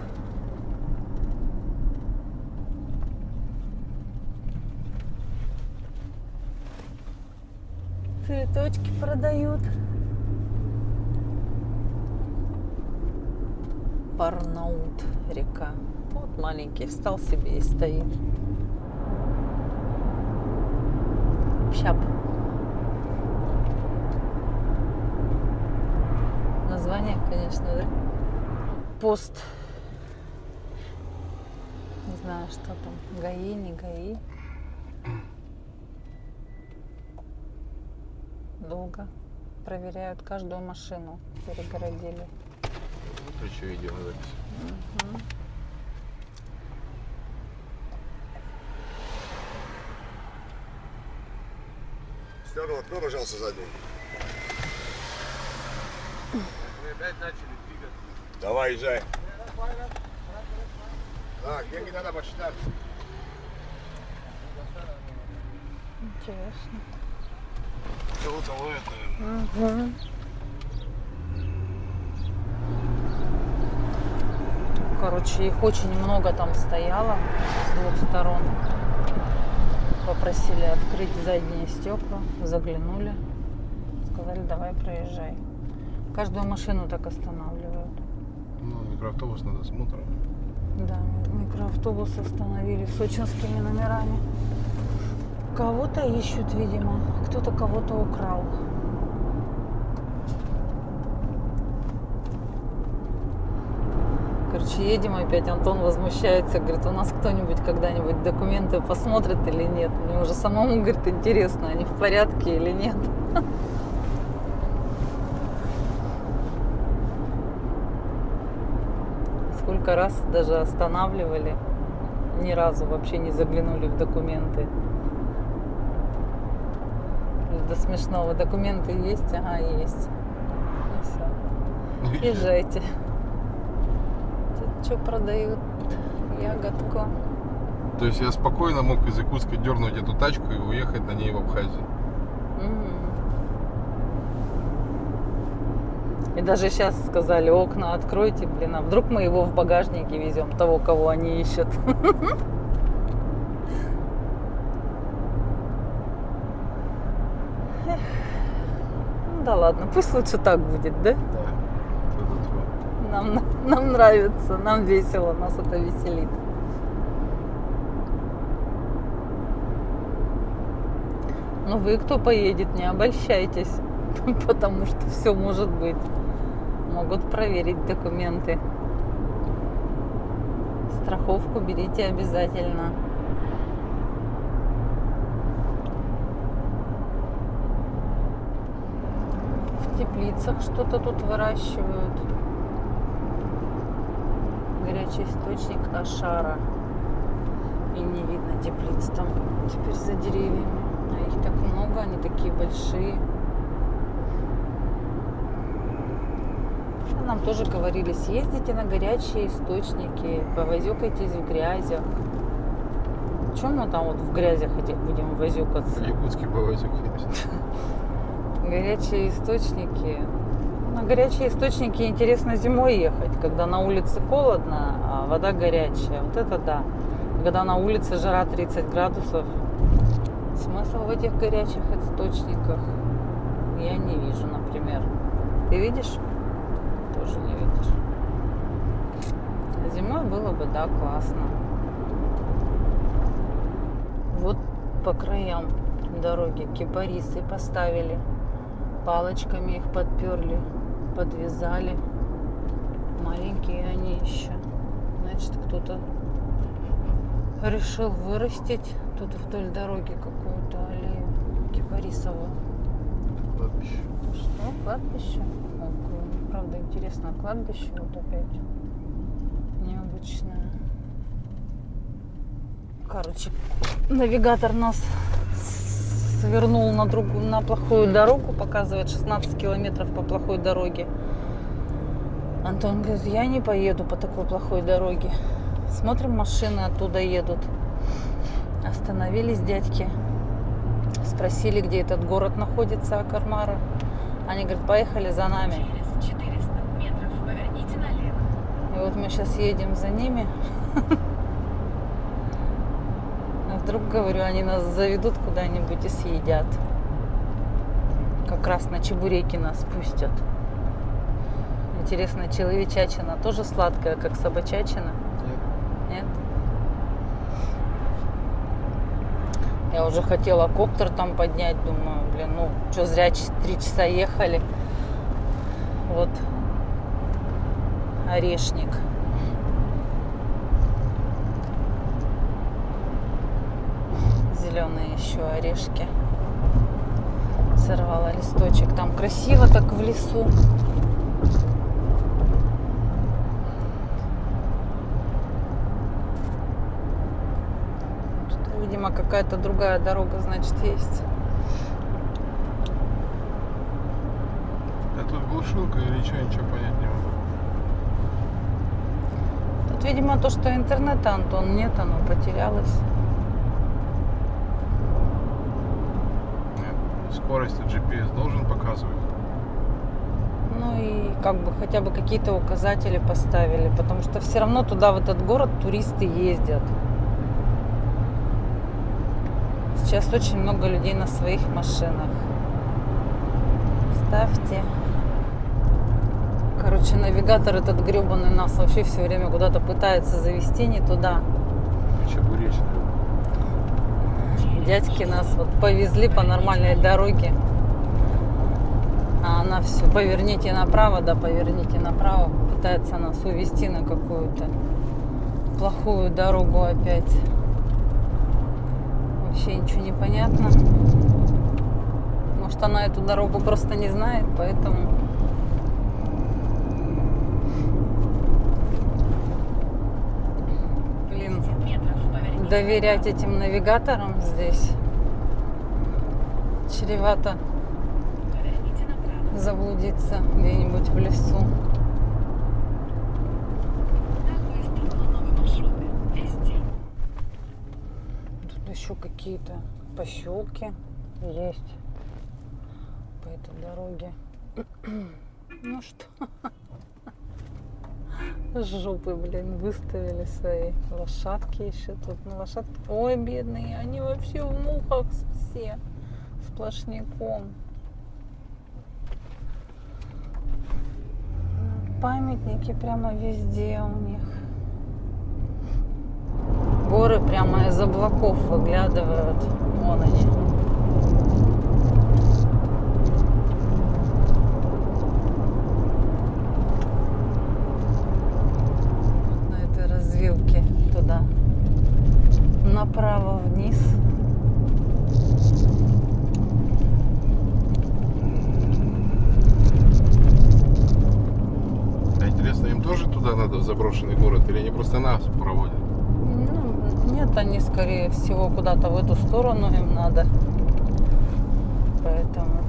Цветочки продают. Парнаут река. Вот маленький встал себе и стоит. Пшап. Название, конечно, да? Пост. Не знаю, что там. ГАИ, не ГАИ. Долго проверяют каждую машину. Перегородили. Включу видео на запись. Стекло, открой, пожалуйста, заднюю. Мы опять начали двигаться. Давай, езжай. Так, деньги надо посчитать. Интересно. Кого-то ловят, наверное. Угу. Короче, их очень много там стояло с двух сторон. Попросили открыть задние стекла, заглянули, сказали, давай проезжай. Каждую машину так останавливают. Ну, микроавтобус надо смотром. Да, микроавтобус остановили с сочинскими номерами. Кого-то ищут, видимо. Кто-то кого-то украл. Короче, едем опять. Антон возмущается, говорит, у нас кто-нибудь когда-нибудь документы посмотрит или нет. Мне уже самому, говорит, интересно, они в порядке или нет. Сколько раз даже останавливали, ни разу вообще не заглянули в документы. До смешного. Документы есть? Ага, есть. И все. Езжайте. Тут что продают? Ягодку. То есть я спокойно мог из Якутска дернуть эту тачку и уехать на ней в Абхазию. И даже сейчас сказали, окна откройте, блин, а вдруг мы его в багажнике везем, того, кого они ищут. Ну да ладно, пусть лучше так будет, да? Да. Нам нравится, нам весело, нас это веселит. Ну вы, кто поедет, не обольщайтесь, потому что все может быть. Могут проверить документы. Страховку берите обязательно. В теплицах что-то тут выращивают. Горячий источник Ашара. И не видно теплиц там теперь за деревьями. А их так много, они такие большие. Нам тоже говорили, съездите на горячие источники, повозюкайтесь в грязях. Чем мы там вот в грязях этих будем возюкаться? В Якутске повозюкаемся. Горячие источники. На горячие источники интересно зимой ехать, когда на улице холодно, а вода горячая. Вот это да. Когда на улице жара 30 градусов. Смысл в этих горячих источниках я не вижу, например. Ты видишь? Тоже не видишь. Зимой было бы, да, классно. Вот по краям дороги кипарисы поставили. Палочками их подперли, подвязали. Маленькие они еще. Значит, кто-то решил вырастить тут вдоль дороги какую-то аллею кипарисовую. Кладбище. Что? Кладбище? Правда, интересно, кладбище вот опять необычное. Короче, навигатор нас свернул на плохую дорогу, показывает 16 километров по плохой дороге. Антон говорит, я не поеду по такой плохой дороге. Смотрим, машины оттуда едут. Остановились дядьки. Спросили, где этот город находится, Акармара. Они говорят, поехали за нами. Через 400 метров поверните налево. И вот мы сейчас едем за ними. А вдруг, говорю, они нас заведут куда-нибудь и съедят. Как раз на чебуреки нас пустят. Интересно, человечачина тоже сладкая, как собачачина? Нет? Я уже хотела коптер там поднять, думаю, блин, ну, что зря 3 часа ехали. Вот орешник. Зеленые еще орешки. Сорвала листочек. Там красиво так в лесу. Что, видимо, какая-то другая дорога, значит, есть. А тут глушилка или что, ничего понять не могу. Тут, видимо, то, что интернета, Антон, нет, оно потерялось. Нет, скорость GPS должен показывать. Ну и как бы хотя бы какие-то указатели поставили, потому что все равно туда, в этот город, туристы ездят. Сейчас очень много людей на своих машинах. Ставьте. Короче, навигатор этот гребаный нас вообще все время куда-то пытается завести не туда. Чебуречная. Дядьки нас вот повезли по нормальной дороге. А она все, поверните направо, да, поверните направо. Пытается нас увести на какую-то плохую дорогу опять. Вообще ничего не понятно. Может, она эту дорогу просто не знает, поэтому... Блин, 10 метров поверните доверять этим навигаторам здесь чревато Поверните направо. заблудиться где-нибудь в лесу. Так быстро, но новые маршруты везде. Тут еще какие-то поселки есть по этой дороге. Ну что, жопы, блин, выставили свои лошадки еще тут. Ну, лошадки, ой, бедные, они вообще в мухах все, сплошняком. Памятники прямо везде у них. Горы прямо из облаков выглядывают. Вон они. Вот на этой развилке туда. Направо вниз. А интересно, им тоже туда надо, в заброшенный город, или они просто нас проводят? Ну, нет, они, скорее всего, куда-то в эту сторону им надо. Поэтому...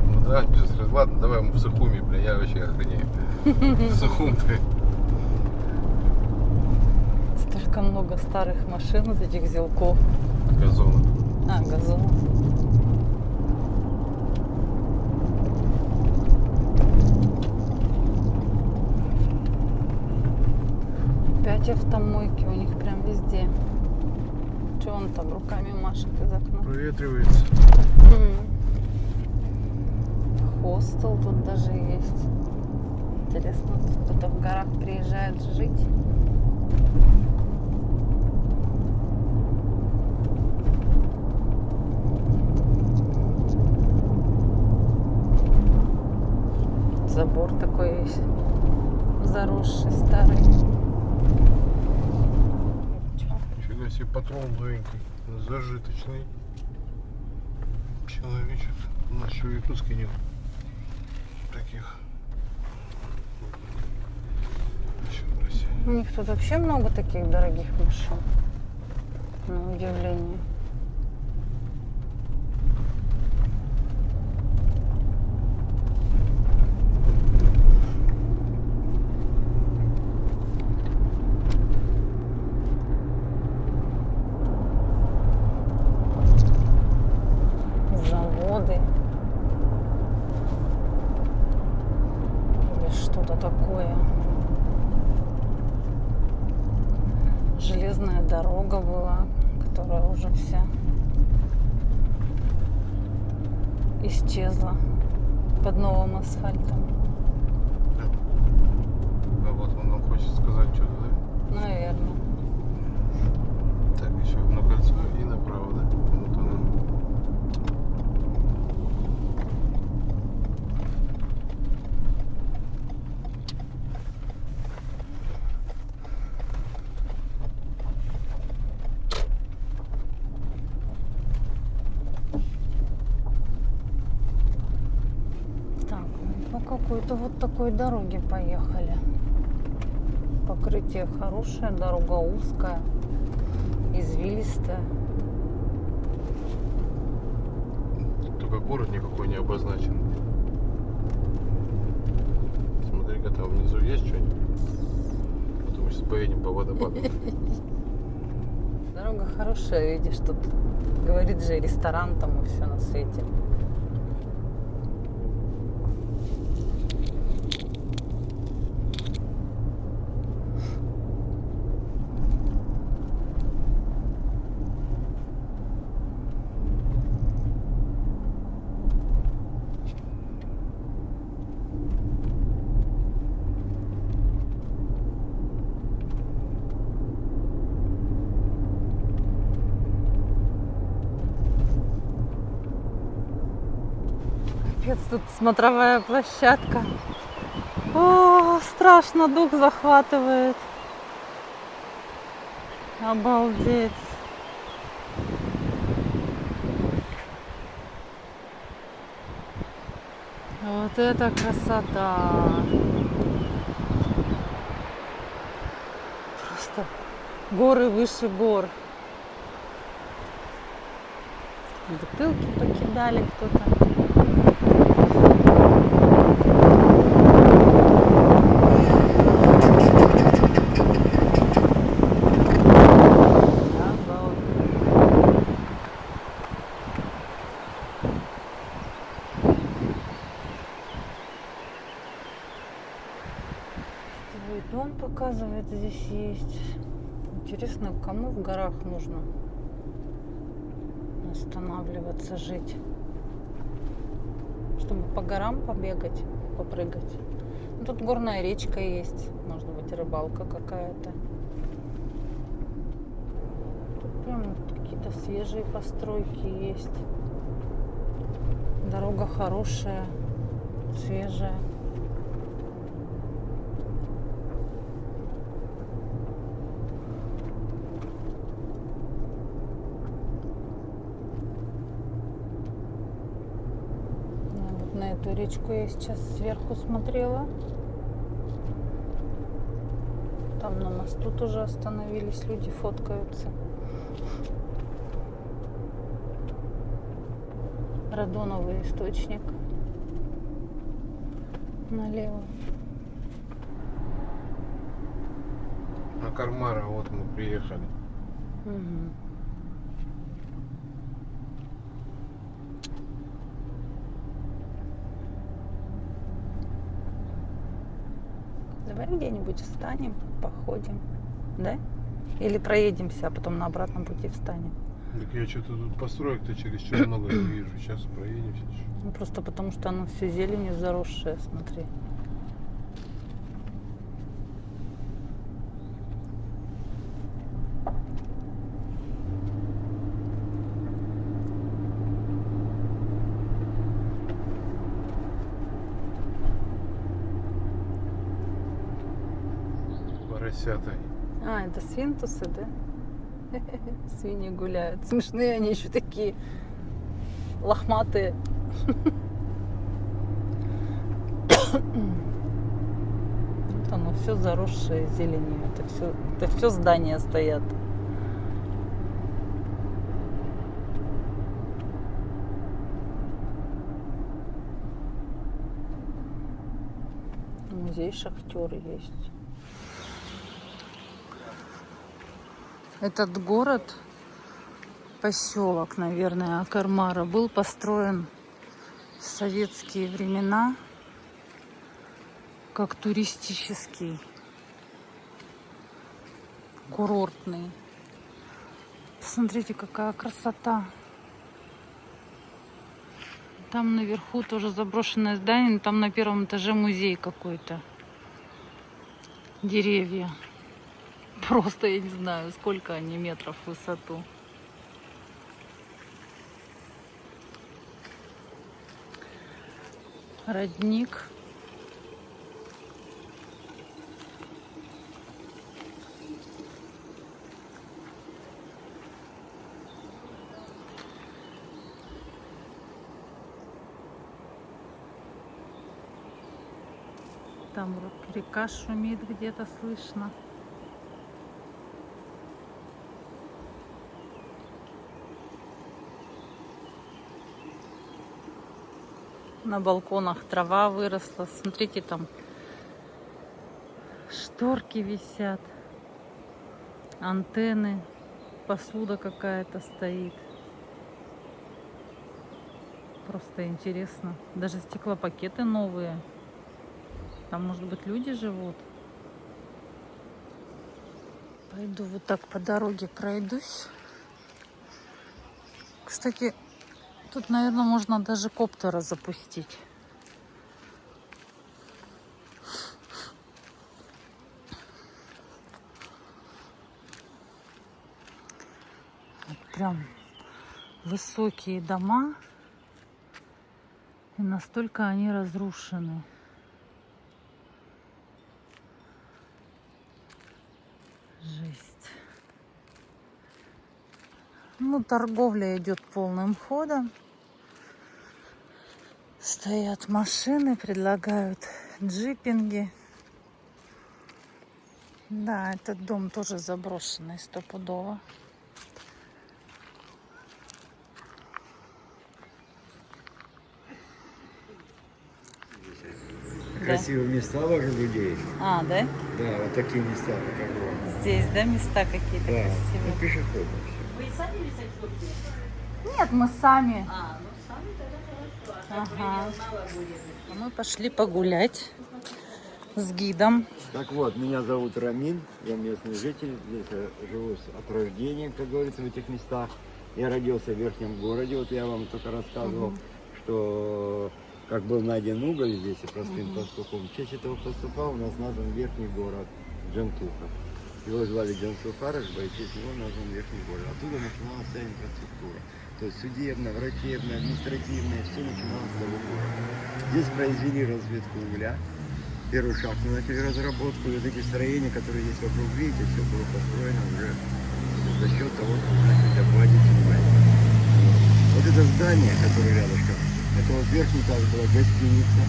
Ну да, сейчас скажут, ладно, давай мы в Сухуми, бля, я вообще охренею. В Сухум-то. Столько много старых машин, вот этих зелков. Газона. А, газон. Опять автомойки у них прям везде. Че он там руками машет из окна? Проветривается. Хостел тут даже есть. Интересно, тут кто-то в горах приезжает жить. Забор такой есть, заросший, старый. Нифига себе, патрон новенький, зажиточный. Человечек. У нас еще в Якутске нет таких. Еще в России. У них тут вообще много таких дорогих машин. На удивление. железная дорога была, которая уже вся исчезла под новым асфальтом. А вот он нам хочет сказать что-то, да? Наверное. Так, еще одно кольцо и направо, да? Вот оно. Так, мы по какой-то вот такой дороге поехали. Покрытие хорошее, дорога узкая, извилистая. Только город никакой не обозначен. Смотри-ка, там внизу есть что-нибудь. Потом сейчас поедем по водопаду. Дорога хорошая, видишь, тут говорит же ресторан там и все на свете. Капец, тут смотровая площадка. О, страшно, дух захватывает. Обалдеть. Вот это красота. Просто горы выше гор. Бутылки покидали кто-то. Гостевой дом показывает, здесь есть. Интересно, кому в горах нужно останавливаться, жить? Чтобы по горам побегать, попрыгать. Ну, тут горная речка есть, может быть, рыбалка какая-то. Тут прям какие-то свежие постройки есть. Дорога хорошая, свежая. Вот на эту речку я сейчас сверху смотрела. Там на мосту тоже остановились, люди фоткаются. Радоновый источник налево. На Кармара вот мы приехали. Угу. Давай где-нибудь встанем, походим, да? Или проедемся, а потом на обратном пути встанем. Так я что-то тут построек-то чересчур много не вижу. Сейчас проедемся еще. Ну, просто потому что оно все зеленью заросшее, смотри. Поросята. А, это свинтусы, да? Свиньи гуляют. Смешные они еще такие лохматые. Вот оно все заросшее зеленью. Это все здания стоят. Музей шахтер есть. Этот город, поселок, наверное, Акармара, был построен в советские времена как туристический, курортный. Смотрите, какая красота. Там наверху тоже заброшенное здание, но там на первом этаже музей какой-то. Деревья. Просто я не знаю, сколько они метров в высоту. Родник. Там вот река шумит где-то, слышно. На балконах трава выросла. Смотрите, там шторки висят, антенны, посуда какая-то стоит. Просто интересно. Даже стеклопакеты новые. Там, может быть, люди живут. Пойду вот так по дороге пройдусь. Кстати, тут, наверное, можно даже коптера запустить. Вот прям высокие дома. И настолько они разрушены. Жесть. Ну, торговля идет полным ходом. Стоят машины, предлагают джипинги. Да, этот дом тоже заброшенный, стопудово. Красивые места вокруг людей. А, да? Да, вот такие места, как бы. Здесь, да, места какие-то Да, красивые? ну, пешеходно все. Нет, мы сами. Ага. А мы пошли погулять с гидом. Так вот, меня зовут Рамин, я местный житель, здесь я живу от рождения, как говорится, в этих местах. Я родился в Верхнем городе, вот я вам только рассказывал, что как был найден уголь здесь и простым пастухом. В честь этого пастуха у нас назван Верхний город Джантуха. Его звали Джансухарышба, и в честь него назван Верхний город. Оттуда начиналась вся инфраструктура. То есть судебная, врачебная, административная, все начиналось с того города. Здесь произвели разведку угля. Первую шахту начали разработку, и вот эти строения, которые здесь вокруг, видите, все было построено уже за счет того, что начали добывать уголь. Вот это здание, которое рядышком, это вот верхний этаж была гостиница,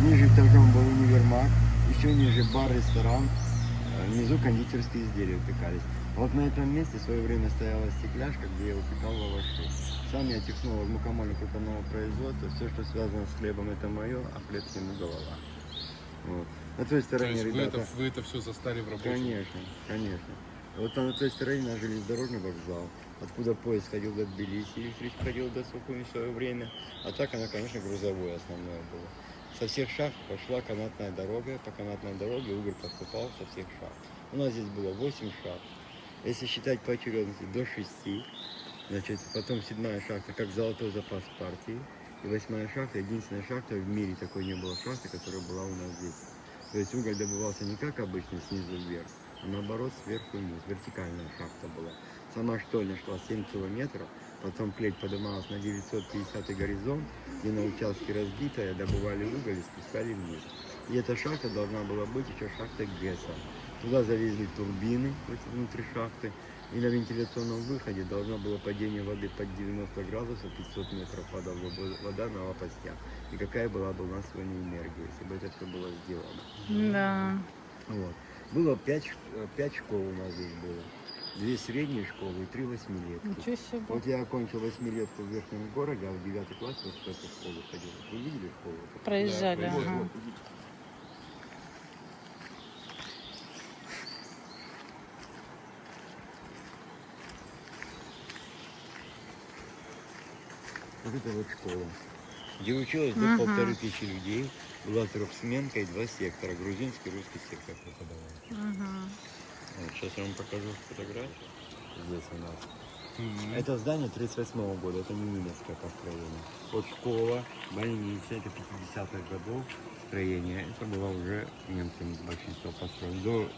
ниже этажом был универмаг, еще ниже бар, ресторан, внизу кондитерские изделия выпекались. Вот на этом месте в свое время стояла стекляшка, где я выпекал лаваши. Сам я технолог мукомольно-крупного производства, все, что связано с хлебом, это мое, а хлеб ему голова. Вот. На той То стороне, есть ребята... вы это все застали в работе? Конечно, конечно. Вот там на той стороне наш железнодорожный вокзал, откуда поезд ходил до Тбилиси, электричка ходил до Сухуми в свое время. А так она, конечно, грузовой основное было. Со всех шахт пошла канатная дорога, по канатной дороге уголь поступал со всех шахт. У нас здесь было 8 шахт. Если считать по очередности до 6, значит, потом 7-я шахта, как золотой запас партии. И 8-я шахта, единственная шахта в мире, такой не было шахты, которая была у нас здесь. То есть уголь добывался не как обычно снизу вверх, а наоборот сверху вниз. Вертикальная шахта была. Сама штольня шла 7 километров, потом клеть поднималась на 950 горизонт, и на участке разбитая добывали уголь и спускали вниз. И эта шахта должна была быть еще шахта ГЭСа. Туда завезли турбины внутри шахты, и на вентиляционном выходе должно было падение воды под 90 градусов, 500 метров падала вода на лопастях. И какая была бы у нас сегодня энергия, если бы это все было сделано. Да. Вот. Было 5 школ у нас здесь было. 2 средние школы и 3 8-летки. Ничего себе. Вот я окончил 8-летку в Верхнем городе, а в 9 класс вот в эту школу ходил. Вы видели школу? Проезжали. Вот, Ага. вот, идите. Вот это вот школа, где училось до 1500 людей, была 3-сменка и 2 сектора, грузинский и русский сектор преподавал. Вот, сейчас я вам покажу фотографию. Здесь у нас Это здание 38 года, это не немецкое построение. Вот школа, больница, это 50-х годов строение. Это было уже немцами большинство построено.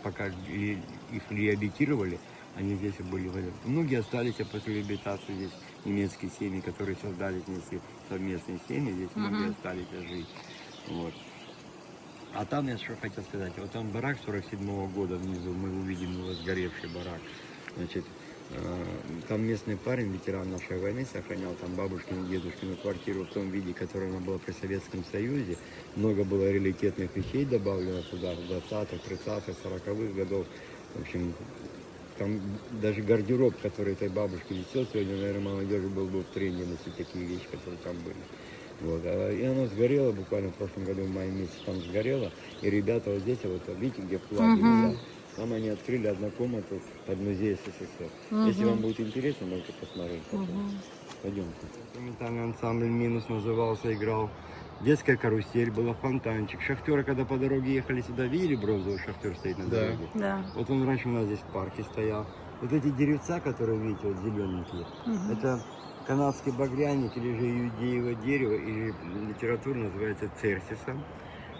Пока их реабилитировали, они здесь были. Многие остались после реабилитации здесь, немецкие семьи, которые создали вместе совместные семьи, здесь многие остались жить. Вот. А там я что хотел сказать, вот там барак 47-го года внизу, мы увидим его сгоревший барак. Значит, там местный парень, ветеран нашей войны, сохранял там бабушкину, дедушкину квартиру в том виде, которая она была при Советском Союзе. Много было раритетных вещей добавлено туда, в 20-х, 30-х, 40-х годов. В общем, там даже гардероб, который этой бабушке висел, сегодня, наверное, молодежи был бы в тренде носить такие вещи, которые там были. Вот. И оно сгорело буквально в прошлом году, в мае месяце там сгорело. И ребята вот здесь, вот видите, где флаги лежат, там они открыли одну комнату под музей СССР. Если вам будет интересно, можете посмотреть. Пойдемте. Инструментальный ансамбль «Минус» назывался, играл. Детская карусель, была фонтанчик. Шахтеры, когда по дороге ехали сюда, видели бронзовый шахтер стоит на дороге? Да. Вот он раньше у нас здесь в парке стоял. Вот эти деревца, которые видите, вот зелененькие, это канадский багряник или же иудеево дерево, или литературно называется церсисом.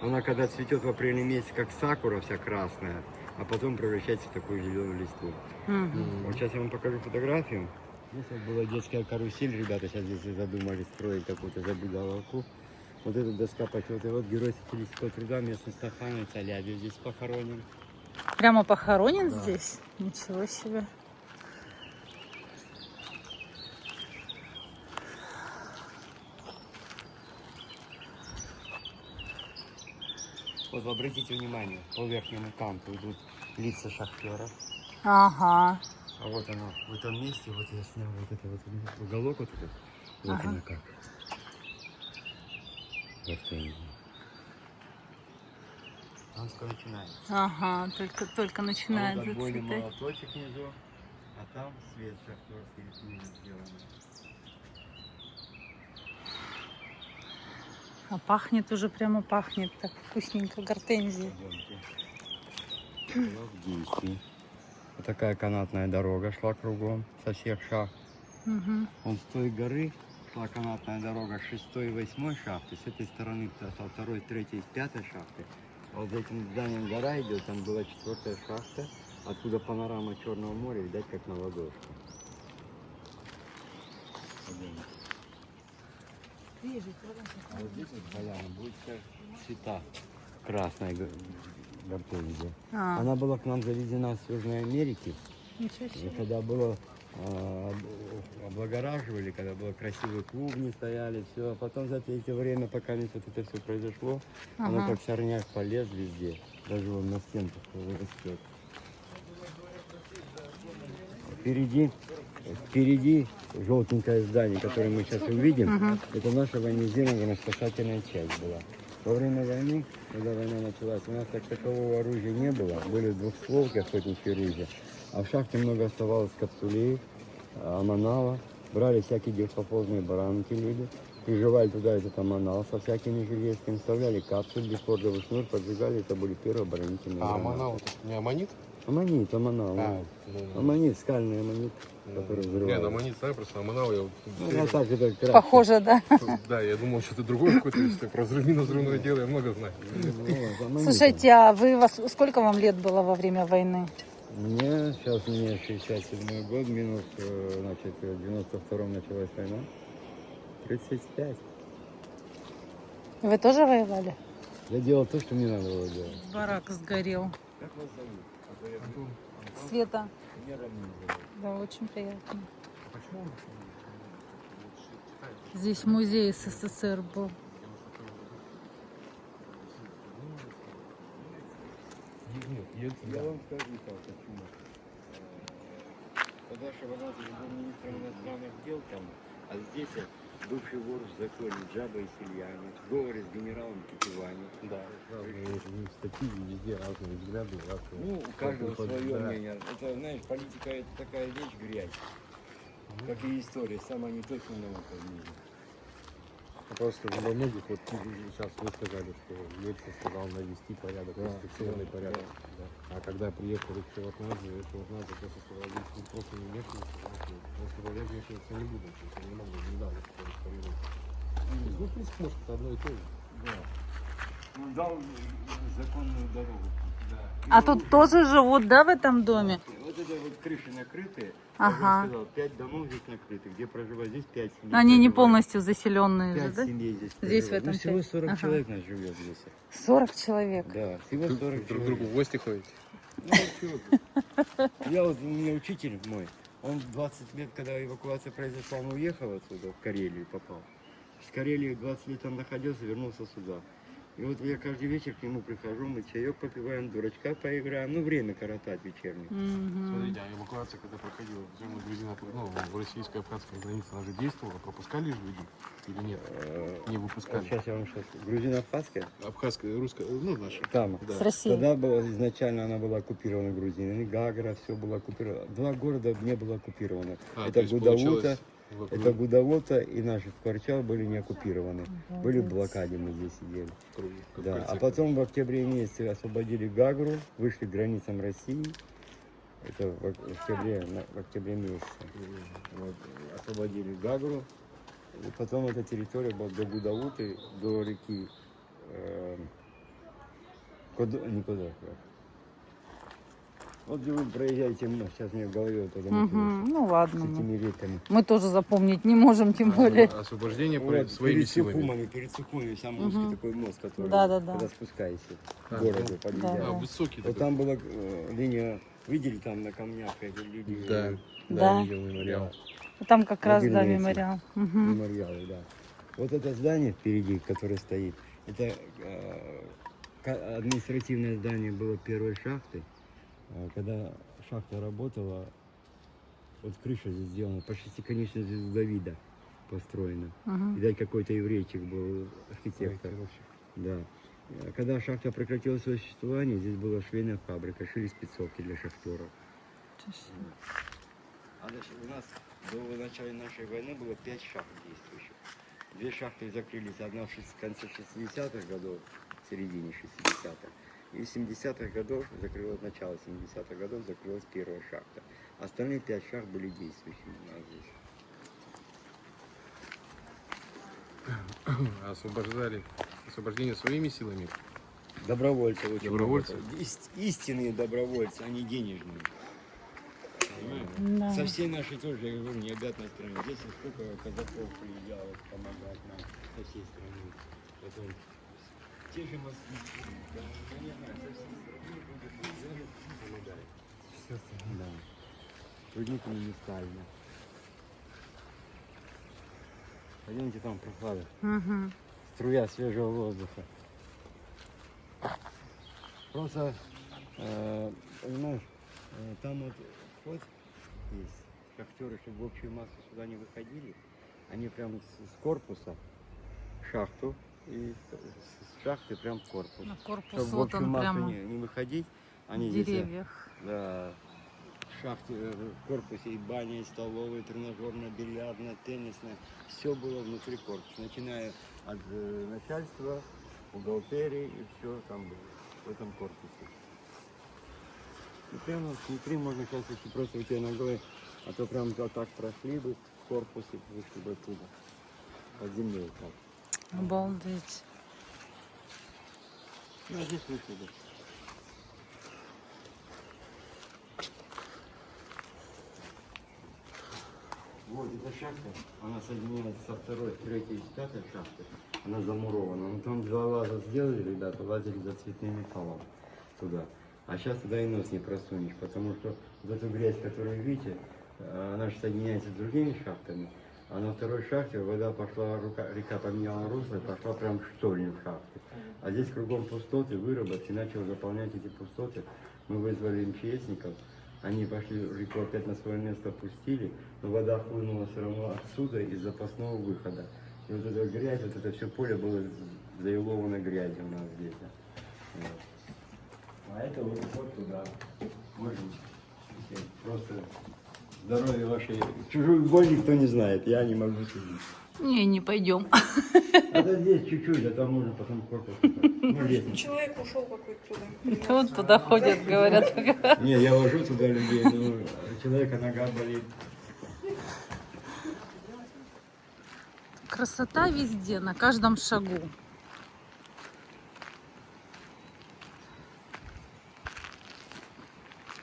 Она когда цветет в апреле месяце, как сакура вся красная, а потом превращается в такую зеленую листву. Вот сейчас я вам покажу фотографию. Здесь вот была детская карусель, ребята сейчас здесь задумали строить какую-то забудовалку. Вот эта доска почета, вот герой социалистического труда, местный стахановец Алябьев здесь похоронен. Прямо похоронен здесь? Ничего себе. Вот обратите внимание, по верхнему канту идут лица шахтеров. Ага. А вот оно, в этом месте, вот я снял вот это вот уголок вот этот. Вот оно как. Там скоро начинается. Ага, только начинает А вот отбойный зацветать. молоточек внизу, а там свет шахтерский снизу сделан. А пахнет уже, прямо пахнет так вкусненько, гортензия. Была в действии. Вот такая канатная дорога шла кругом со всех шахт. Вон с той горы шла канатная дорога 6 и 8 шахты. С этой стороны со 2, 3 и 5 шахты. А вот за этим зданием гора идет, там была 4 шахта, откуда панорама Черного моря, видать, как на ладошке. А вот здесь вот поляна будет цвета красная гортензия. Она была к нам завезена с Южной Америки. Ничего И себе. когда было облагораживали, когда было красивые клубни стояли, все. А потом за это время, пока вот это все произошло, оно как сорняк полез везде. Даже вон на стенках растет. Впереди желтенькое здание, которое мы сейчас увидим, это наша военизированная спасательная часть была. Во время войны, когда война началась, у нас так такового оружия не было. Были двухстволки, охотничьи ружья. А в шахте много оставалось капсулей, аманала. Брали всякие дихлофозные баранки люди. Приживали туда этот аманал со всякими железками. Вставляли капсуль, бифордовый шнур, поджигали. Это были первые оборонительные гранаты. аманал это не аммонит? Аммонит, аманал. Аммонит, скальный аммонит, который Не, взрывается. аммонит, знаю, просто аманал я... Ну, так это красиво. Похоже, да? Да, я думал, что ты другой какой-то, если про взрывное дело, я много знаю. Вот, аммонит. Слушайте, а сколько вам лет было во время войны? Сейчас мне 67 год, минус, значит, в 92-м началась война. 35. Вы тоже воевали? Я делал то, что мне надо было делать. Барак сгорел. Как вас зовут? Света. Меня Рамин зовут. Да, очень приятно. Здесь музей СССР был. Я вам скажу, как, почему. Когда Шаванадзе был министром иностранных дел там, а здесь бывший вор в законе Джаба и Сильяни, в сговоре с генералом Китевани. Да, статьи везде разные взгляды, разные. Ну, у каждого свое мнение. Это, знаешь, политика это такая вещь, грязь. Как и история, самая неточная наука в мире. Просто во многих, вот сейчас вы сказали, что Ельцин сказал навести порядок, конституционный порядок. Да. А когда приехали к Шевардназе, Шевардназе просто сказал, что просто не вмешиваться, потому что я вмешиваться не буду, то есть я не могу, не дал историю. Ну, в принципе, может, это одно и то же. Да. Он дал законную дорогу. Да. А тут тоже живут, да, в этом доме? Вот эти вот крыши накрыты. Ага. Я бы сказал, 5 домов здесь накрыты, где проживает здесь 5 семей. Они не проживает. полностью заселенные же, 5 да? семей здесь Здесь в проживает. этом Ну, всего части. 40 Ага. человек нас живет здесь. 40 человек. Да, всего 40 Друг к человек. другу в гости ходите. Ну, чё ты. Я вот, у меня учитель мой, он 20 лет, когда эвакуация произошла, он уехал отсюда, в Карелию попал. С Карелии 20 лет там находился, вернулся сюда. И вот я каждый вечер к нему прихожу, мы чаек попиваем, дурачка поиграем, ну время коротать вечернее. Мгм. Смотрите, а эвакуация, когда проходила, прямо грузина, ну, в российско-афганской границе, она же действовала, пропускали же людей или нет? Не выпускали. Сейчас я вам сейчас. Грузино-абхазская? Абхазская, русская, ну, наша. Там. Да. С Россией. Тогда было, изначально она была оккупирована грузинами, Гагра, все было оккупировано. 2 города не было оккупировано. А, то Это есть Гудаута, получилось вокруг- это Гудаута и наши Скворчал были не оккупированы. Были в Молодец. блокаде, мы здесь сидели. в кругу, как Да. кольцо. А потом в октябре месяце освободили Гагру, вышли к границам России. Это в октябре месяце. Вот, освободили Гагру. И потом эта территория была до Гудауты, до реки никуда. Вот вы проезжаете, сейчас мне в голове вот это Мгм. Ну с ладно. этими реками. Мы тоже запомнить не можем, тем более. Освобождение Вот, своими перед силами. Сухумами, перед Сухумами, самый узкий такой мост, который Да-да-да. когда спускаешься А, в городе, ну, подъезжаешь. А, высокий Вот такой. там была линия, видели там на камнях эти люди? Да, Да. да, видел мемориал. Там как раз, да, Мобильные эти. мемориал. Мгм. Мемориалы, да. Вот это здание впереди, которое стоит, это административное здание было первой шахты. Когда шахта работала, вот крыша здесь сделана, по шестиконечной звезде Давида построена. Мгм. Видать, какой-то еврейчик был архитектор. Да. Когда шахта прекратила свое существование, здесь была швейная фабрика, шили спецовки для шахтеров. А у нас до начала нашей войны было 5 шахт действующих. 2 шахты закрылись, одна в конце 60-х годов, в середине 60-х. И в 70-х годов, закрылось начало 70-х годов, закрылась первая шахта. Остальные 5 шахт были действующими у нас здесь. Освобождение своими силами. Добровольцы очень Добровольцы? много. Истинные добровольцы, а не денежные. Понимаете? Да. Со всей нашей тоже, я говорю, необъятной страны. Здесь вот сколько казаков приезжало помогать нам со всей страны. Потом те же москвичи, да, я не знаю, со всей страны люди приезжают и помогают. Да. Трудниками не ставили. Пойдемте там прохлада. Мгм. Струя свежего воздуха. Просто, понимаешь, там вот вход есть, шахтеры, чтобы в общую массу сюда не выходили, они прям с корпуса в шахту и с шахты прям в корпус. На корпус Чтобы в вот общую он массу прямо не выходить, в они здесь, деревьях. да, в шахте, в корпусе и баня, и столовая, и тренажерная, бильярдная, теннисная, все было внутри корпуса, начиная от начальства, бухгалтерии и все там было, в этом корпусе. И прямо внутри можно сейчас, если просто у тебя ногой, а то прям вот так прошли бы в корпус и вышли бы оттуда, под землей так. Обалдеть. Ну, а здесь вышли бы. Вот эта шахта, она соединяется со второй, третьей и пятой шахтой. Она замурована. Ну там 2 лаза сделали, ребята, лазили за цветным металлом туда. А сейчас туда и нос не просунешь, потому что вот эту грязь, которую видите, она же соединяется с другими шахтами. А на второй шахте вода пошла, река поменяла русло и пошла прям в штольню шахты. А здесь кругом пустоты, выработки, начал заполнять эти пустоты. Мы вызвали МЧСников. Они пошли реку опять на свое место, пустили, но вода хлынула все равно отсюда из запасного выхода. И вот эта грязь, вот это все поле было заиловано грязью у нас здесь. Вот. А это вот туда. Можно просто здоровье ваше. Чужую боль никто не знает, я не могу судить. Не пойдем. А то здесь чуть-чуть, а там можно потом корпус. Ну, летом. Человек ушел какой-то туда. Вот туда ходят, говорят. Не, я вожу туда людей, но у человека нога болит. Красота везде, на каждом шагу.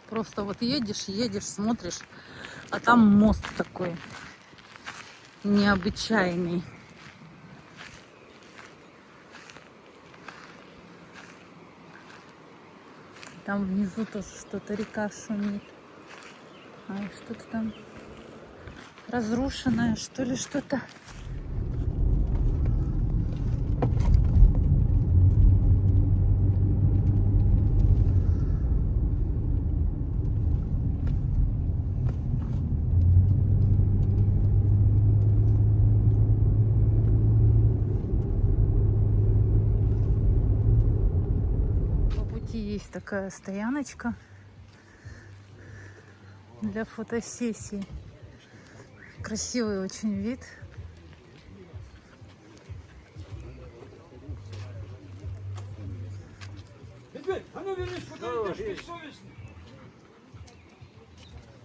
Просто вот едешь, смотришь, а там мост такой необычайный. Там внизу тоже что-то, река шумит. А что-то там разрушенное, что ли, что-то. Есть такая стояночка для фотосессии. Красивый очень вид.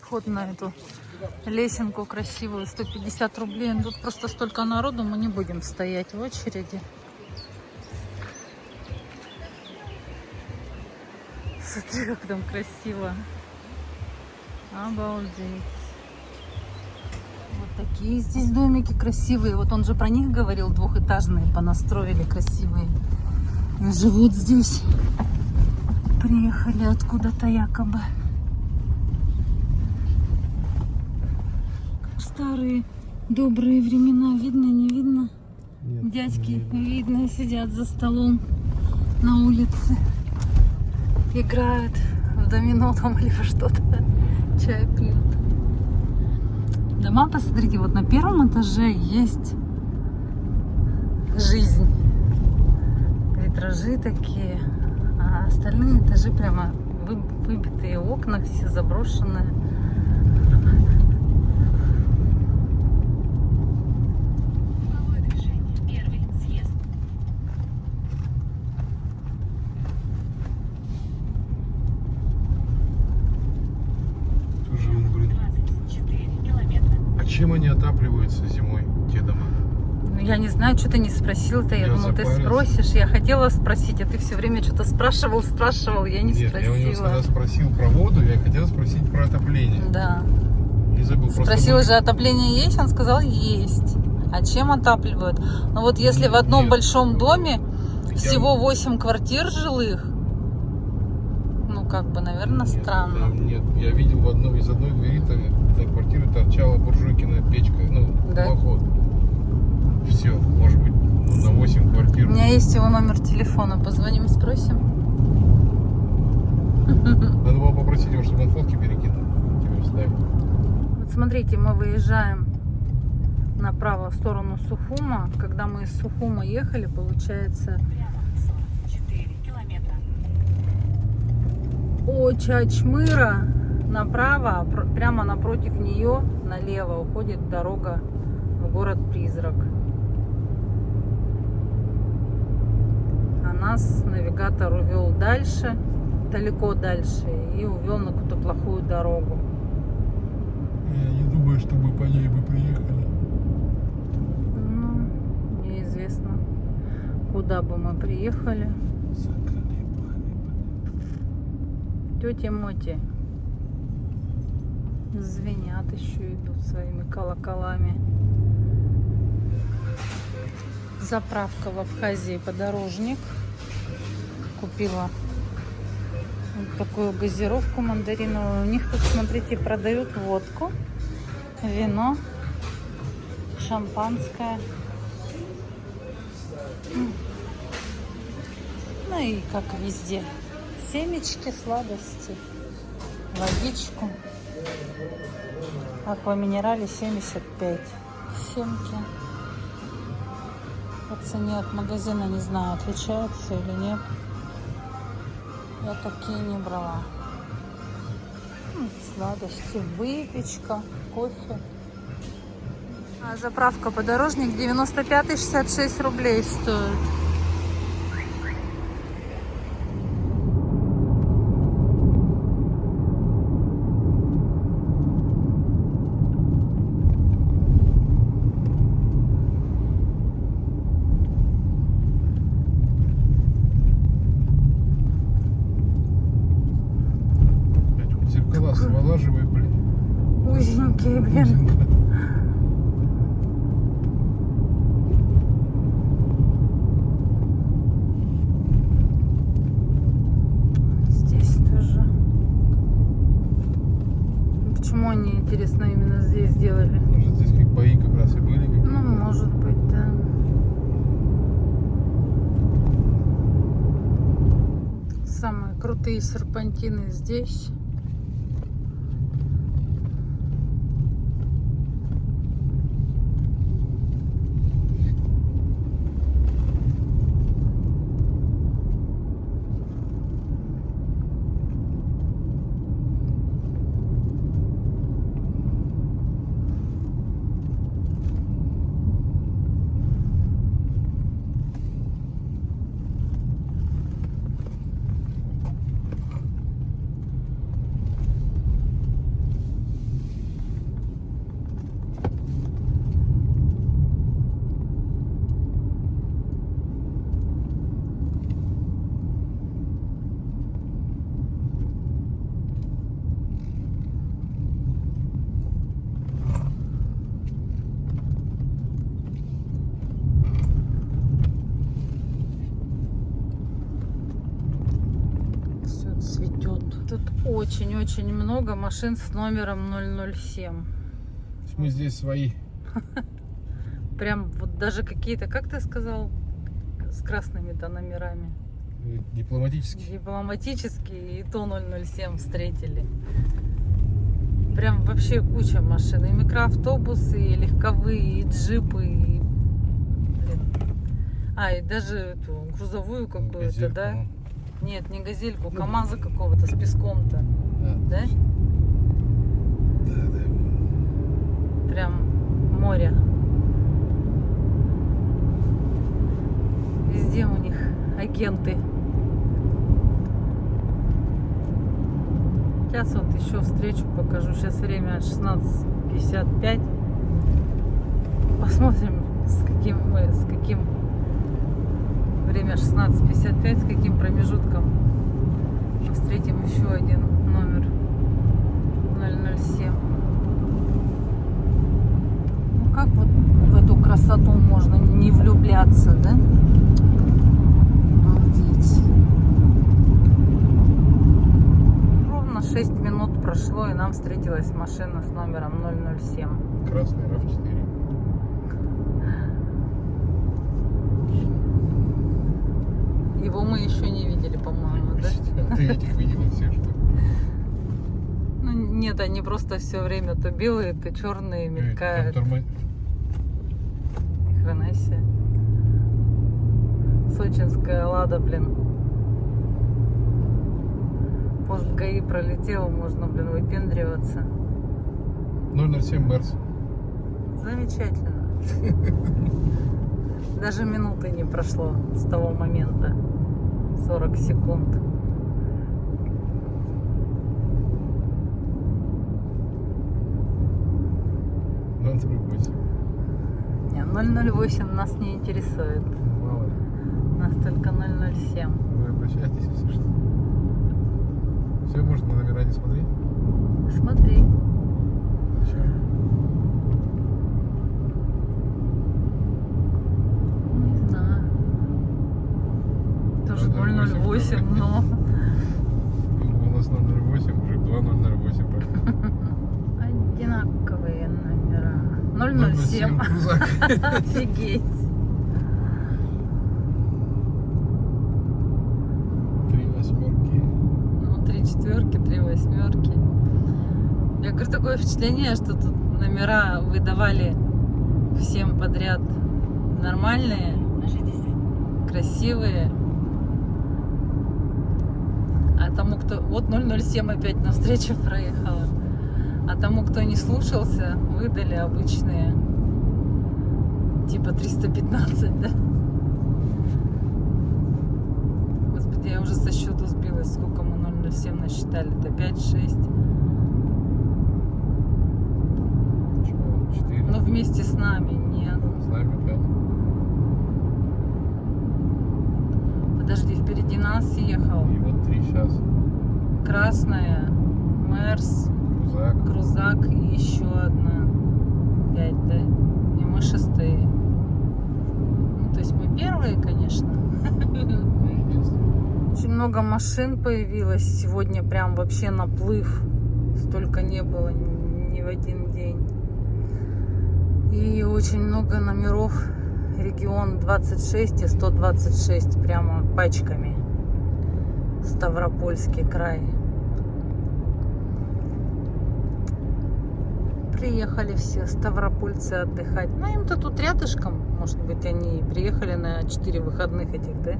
Вход на эту лесенку красивую 150 рублей. Тут просто столько народу, мы не будем стоять в очереди. Смотри, как там красиво. Обалдеть. Вот такие здесь домики красивые. Вот он же про них говорил, двухэтажные понастроили красивые. Живут здесь. Приехали откуда-то якобы. Как в старые добрые времена. Видно, не видно? Нет, Дядьки, не видно, сидят за столом на улице. Играют в домино там либо что-то, чай пьют. Дома, посмотрите, вот на первом этаже есть жизнь. Витражи такие, а остальные этажи прямо выбитые окна, все заброшенные. Правое движение. Первый съезд. Тоже он, блин. 24 километра. А чем они отапливаются зимой, те дома? Ну, я не знаю, что ты не спросил-то. Я думала, ты запарился. спросишь. Я хотела спросить, а ты все время что-то спрашивал. Я не Нет, спросила. я у него когда спросил про воду, я хотел спросить про отопление. Да. Не забыл. просто Спросила был- же, отопление есть? Он сказал, есть. А чем отапливают? Ну вот если в одном Нет. большом доме всего 8 квартир жилых, ну как бы, наверное, Нет, странно. там нет, я видел из одной двери квартиры торчала буржуйкина печка, Да? дымоход. Все, может быть, на 8 квартир. У меня есть его номер телефона. Позвоним, спросим. Надо было попросить его, чтобы он фотки перекинул. Тебе вставил. Вот смотрите, мы выезжаем направо в сторону Сухума. Когда мы из Сухума ехали, получается, Прямо 44 километра. от Чачмыра направо, прямо напротив нее, налево, уходит дорога в город-призрак. А нас навигатор увел дальше, далеко дальше, и увел на какую-то плохую дорогу. Я не думаю, что мы по ней бы приехали. Ну, неизвестно, куда бы мы приехали. Тети Моти звенят, еще идут своими колоколами. Заправка в Абхазии «Подорожник». Купила вот такую газировку мандариновую. У них тут, смотрите, продают водку, вино, шампанское. Ну и как везде. Семечки, сладости, водичку. Аква-минерале 75. Семки. По цене от магазина не знаю, отличаются или нет. Я такие не брала. Сладости, выпечка, кофе. А заправка «Подорожник» 95-66 рублей стоит. Сволаживай, блин. узенькие, блин. Здесь тоже. Почему они, интересно, именно здесь сделали? Может, здесь как бои как раз и были. Ну, может быть, да. Самые крутые серпантины здесь. Все цветет. Тут очень-очень много машин с номером 007. Мы здесь свои. Прям вот даже какие-то, как ты сказал, с красными-то номерами. Дипломатически. Дипломатические, и то 007 встретили. Прям вообще куча машин. И микроавтобусы, и легковые, и джипы, и... Блин. А, и даже эту грузовую какую-то, Газельку, да? ну. Нет, не газельку, КамАЗа какого-то с песком-то. Да? Да. Прям море. Везде у них агенты. Сейчас вот еще встречу покажу. Сейчас время 16:55. Посмотрим, с каким время 16:55, с каким промежутком мы встретим еще один номер 007. Ну как вот в эту красоту можно не влюбляться, да? Обалдеть. Ровно 6 минут прошло, и нам встретилась машина с номером 007. Красный RAV4. Его мы еще не видели, по-моему, да? А ты этих видела все, что ли? Ну нет, они просто все время то белые, то черные мелькают. Ни хрена себе. Сочинская Лада, блин. Пост ГАИ пролетел, можно, блин, выпендриваться. 007 Мерс. Замечательно. Даже минуты не прошло с того момента. 40 секунд. Ну, 008. Не, 008 нас не интересует. Мало ли. Нас только 007. Вы обращайтесь, если что. Все, можно на номера не смотреть? Смотри. Зачем? Не знаю. Тоже 008, но Был у нас 008, уже 2008 прошло. одинаковые номера. 007. Крузак. Офигеть. 3 восьмерки. Ну, 3 четверки, 3 восьмерки. Я говорю, такое впечатление, что тут номера выдавали всем подряд нормальные, На 60. красивые. А тому, кто... Вот 007 опять навстречу проехала. А тому, кто не слушался, выдали обычные. Типа 315, да? Господи, я уже со счету сбилась. Сколько мы 007 насчитали-то? 5-6. Чего? 4. Ну, вместе с нами, нет. С нами 5. Подожди, впереди нас ехал. И вот 3 сейчас. Красная Мерс, Крузак. Крузак и еще одна. 5, да? И мы 6-е. Ну, то есть мы первые, конечно. Очень много машин появилось. Сегодня прям вообще наплыв. Столько не было ни в один день. И очень много номеров. Регион 26 и 126 прямо пачками. Ставропольский край. Приехали все ставропольцы отдыхать. Ну, им-то тут рядышком. Может быть, они приехали на 4 выходных этих, да?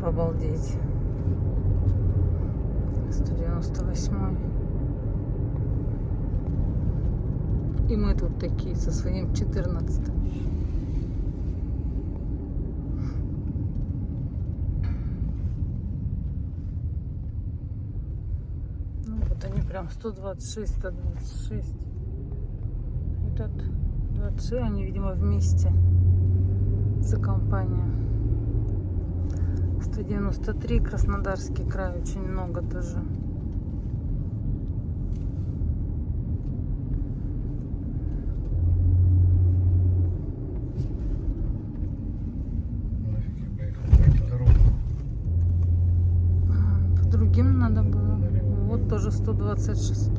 Обалдеть. 198. И мы тут такие со своим 14. Ну вот они прям 126, 126. Этот 26, они, видимо, вместе за компанию. 193, Краснодарский край, очень много тоже. Нафиг я поехал по этим дорогам. По другим надо было. Вот тоже 126.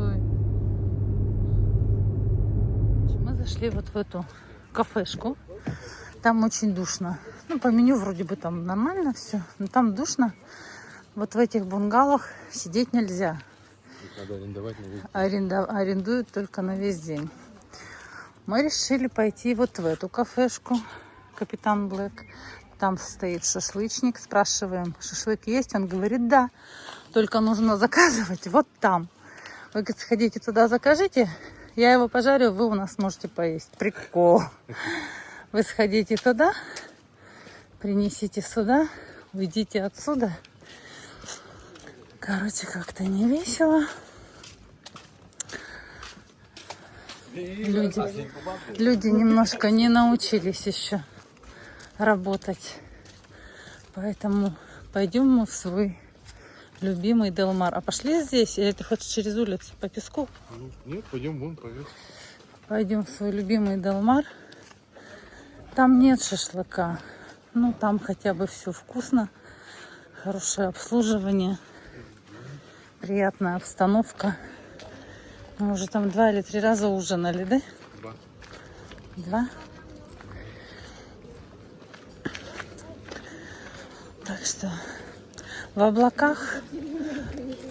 Мы зашли вот в эту кафешку. Там очень душно. Ну, по меню вроде бы там нормально все, но там душно. Вот в этих bunгалах сидеть нельзя. Их надо арендовать на весь день. Арендуют только на весь день. Мы решили пойти вот в эту кафешку. Капитан Блэк. Там стоит шашлычник. Спрашиваем, шашлык есть? Он говорит, да. Только нужно заказывать вот там. Вы, говорит, сходите туда, закажите. Я его пожарю, вы у нас можете поесть. Прикол. Вы сходите туда, принесите сюда, уйдите отсюда. Короче, как-то не весело. Люди немножко не научились еще работать. Поэтому пойдем мы в свой любимый Делмар. А пошли здесь? Или ты хочешь через улицу по песку? Ну, нет, пойдем вон поверх. Пойдем в свой любимый Делмар. Там нет шашлыка. Ну, там хотя бы все вкусно. Хорошее обслуживание. Приятная обстановка. Мы уже там 2 или 3 раза ужинали, да? 2. 2. Так что в облаках.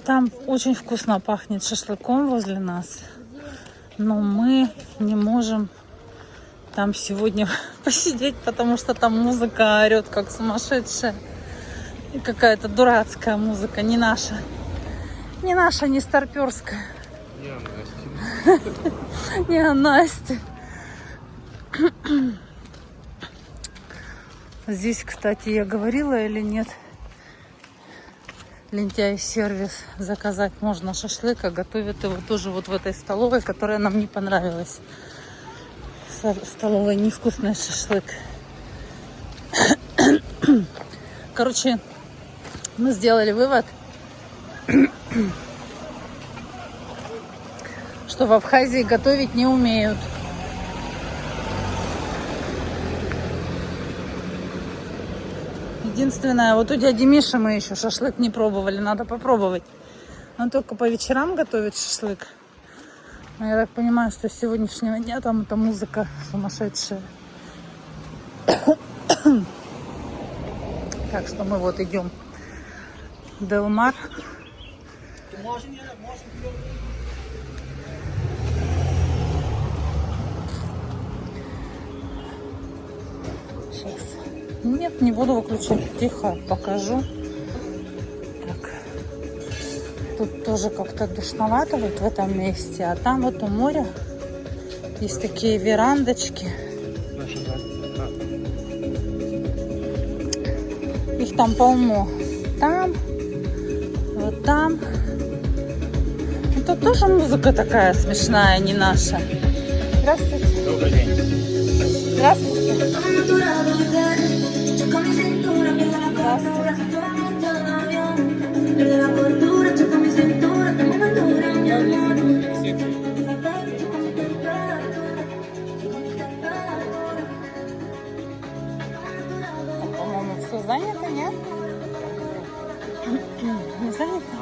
Там очень вкусно пахнет шашлыком возле нас. Но мы не можем там сегодня посидеть, потому что там музыка орет как сумасшедшая. И какая-то дурацкая музыка, не наша. Не наша, не старперская. Не, Настя. Не, Настя. Здесь, кстати, я говорила или нет, лентяй сервис, заказать можно шашлык, а готовят его тоже вот в этой столовой, которая нам не понравилась. Столовой невкусный шашлык. Короче, мы сделали вывод, что в Абхазии готовить не умеют. Единственное, вот у дяди Миши мы еще шашлык не пробовали, надо попробовать. Он только по вечерам готовит шашлык. Но я так понимаю, что с сегодняшнего дня там эта музыка сумасшедшая. Так что мы вот идем в Делмар. Сейчас. Нет, не буду выключать. Тихо, покажу. Так. Тут тоже как-то душновато вот в этом месте. А там вот у моря есть такие верандочки. Их там полно. Там, вот там. И тут тоже музыка такая смешная, не наша. Здравствуйте. Добрый день. Здравствуйте.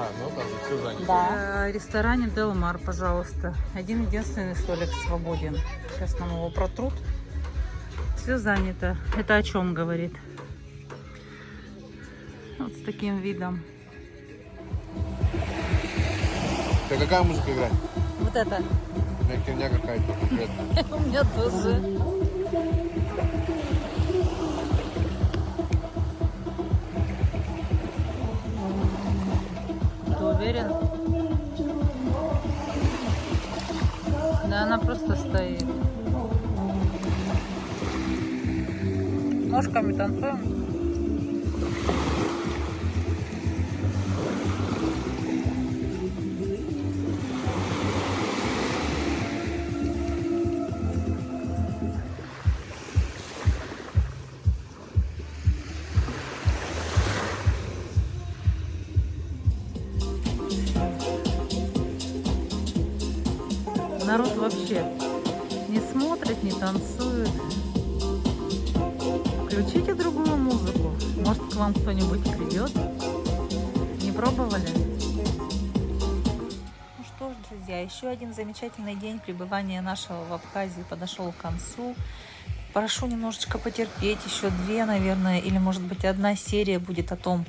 А, ну там все занято. В ресторане Делмар, пожалуйста. Один единственный столик свободен. Сейчас нам его протрут. Все занято. Это о чем говорит? Вот с таким видом. Да какая музыка играет? Вот это. У меня херня какая-то конкретная. У меня тоже. Ты уверен? Да она просто стоит. Ножками танцуем. Народ вообще не смотрит, не танцует. Включите другую музыку. Может, к вам кто-нибудь придет? Не пробовали? Ну что ж, друзья, еще один замечательный день пребывания нашего в Абхазии подошел к концу. Прошу немножечко потерпеть. Еще 2, наверное, или может быть 1 серия будет о том,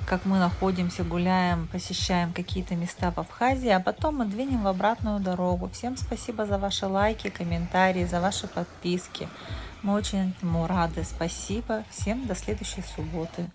как мы находимся, гуляем, посещаем какие-то места в Абхазии, а потом мы двинем в обратную дорогу. Всем спасибо за ваши лайки, комментарии, за ваши подписки. Мы очень этому рады. Спасибо. Всем до следующей субботы.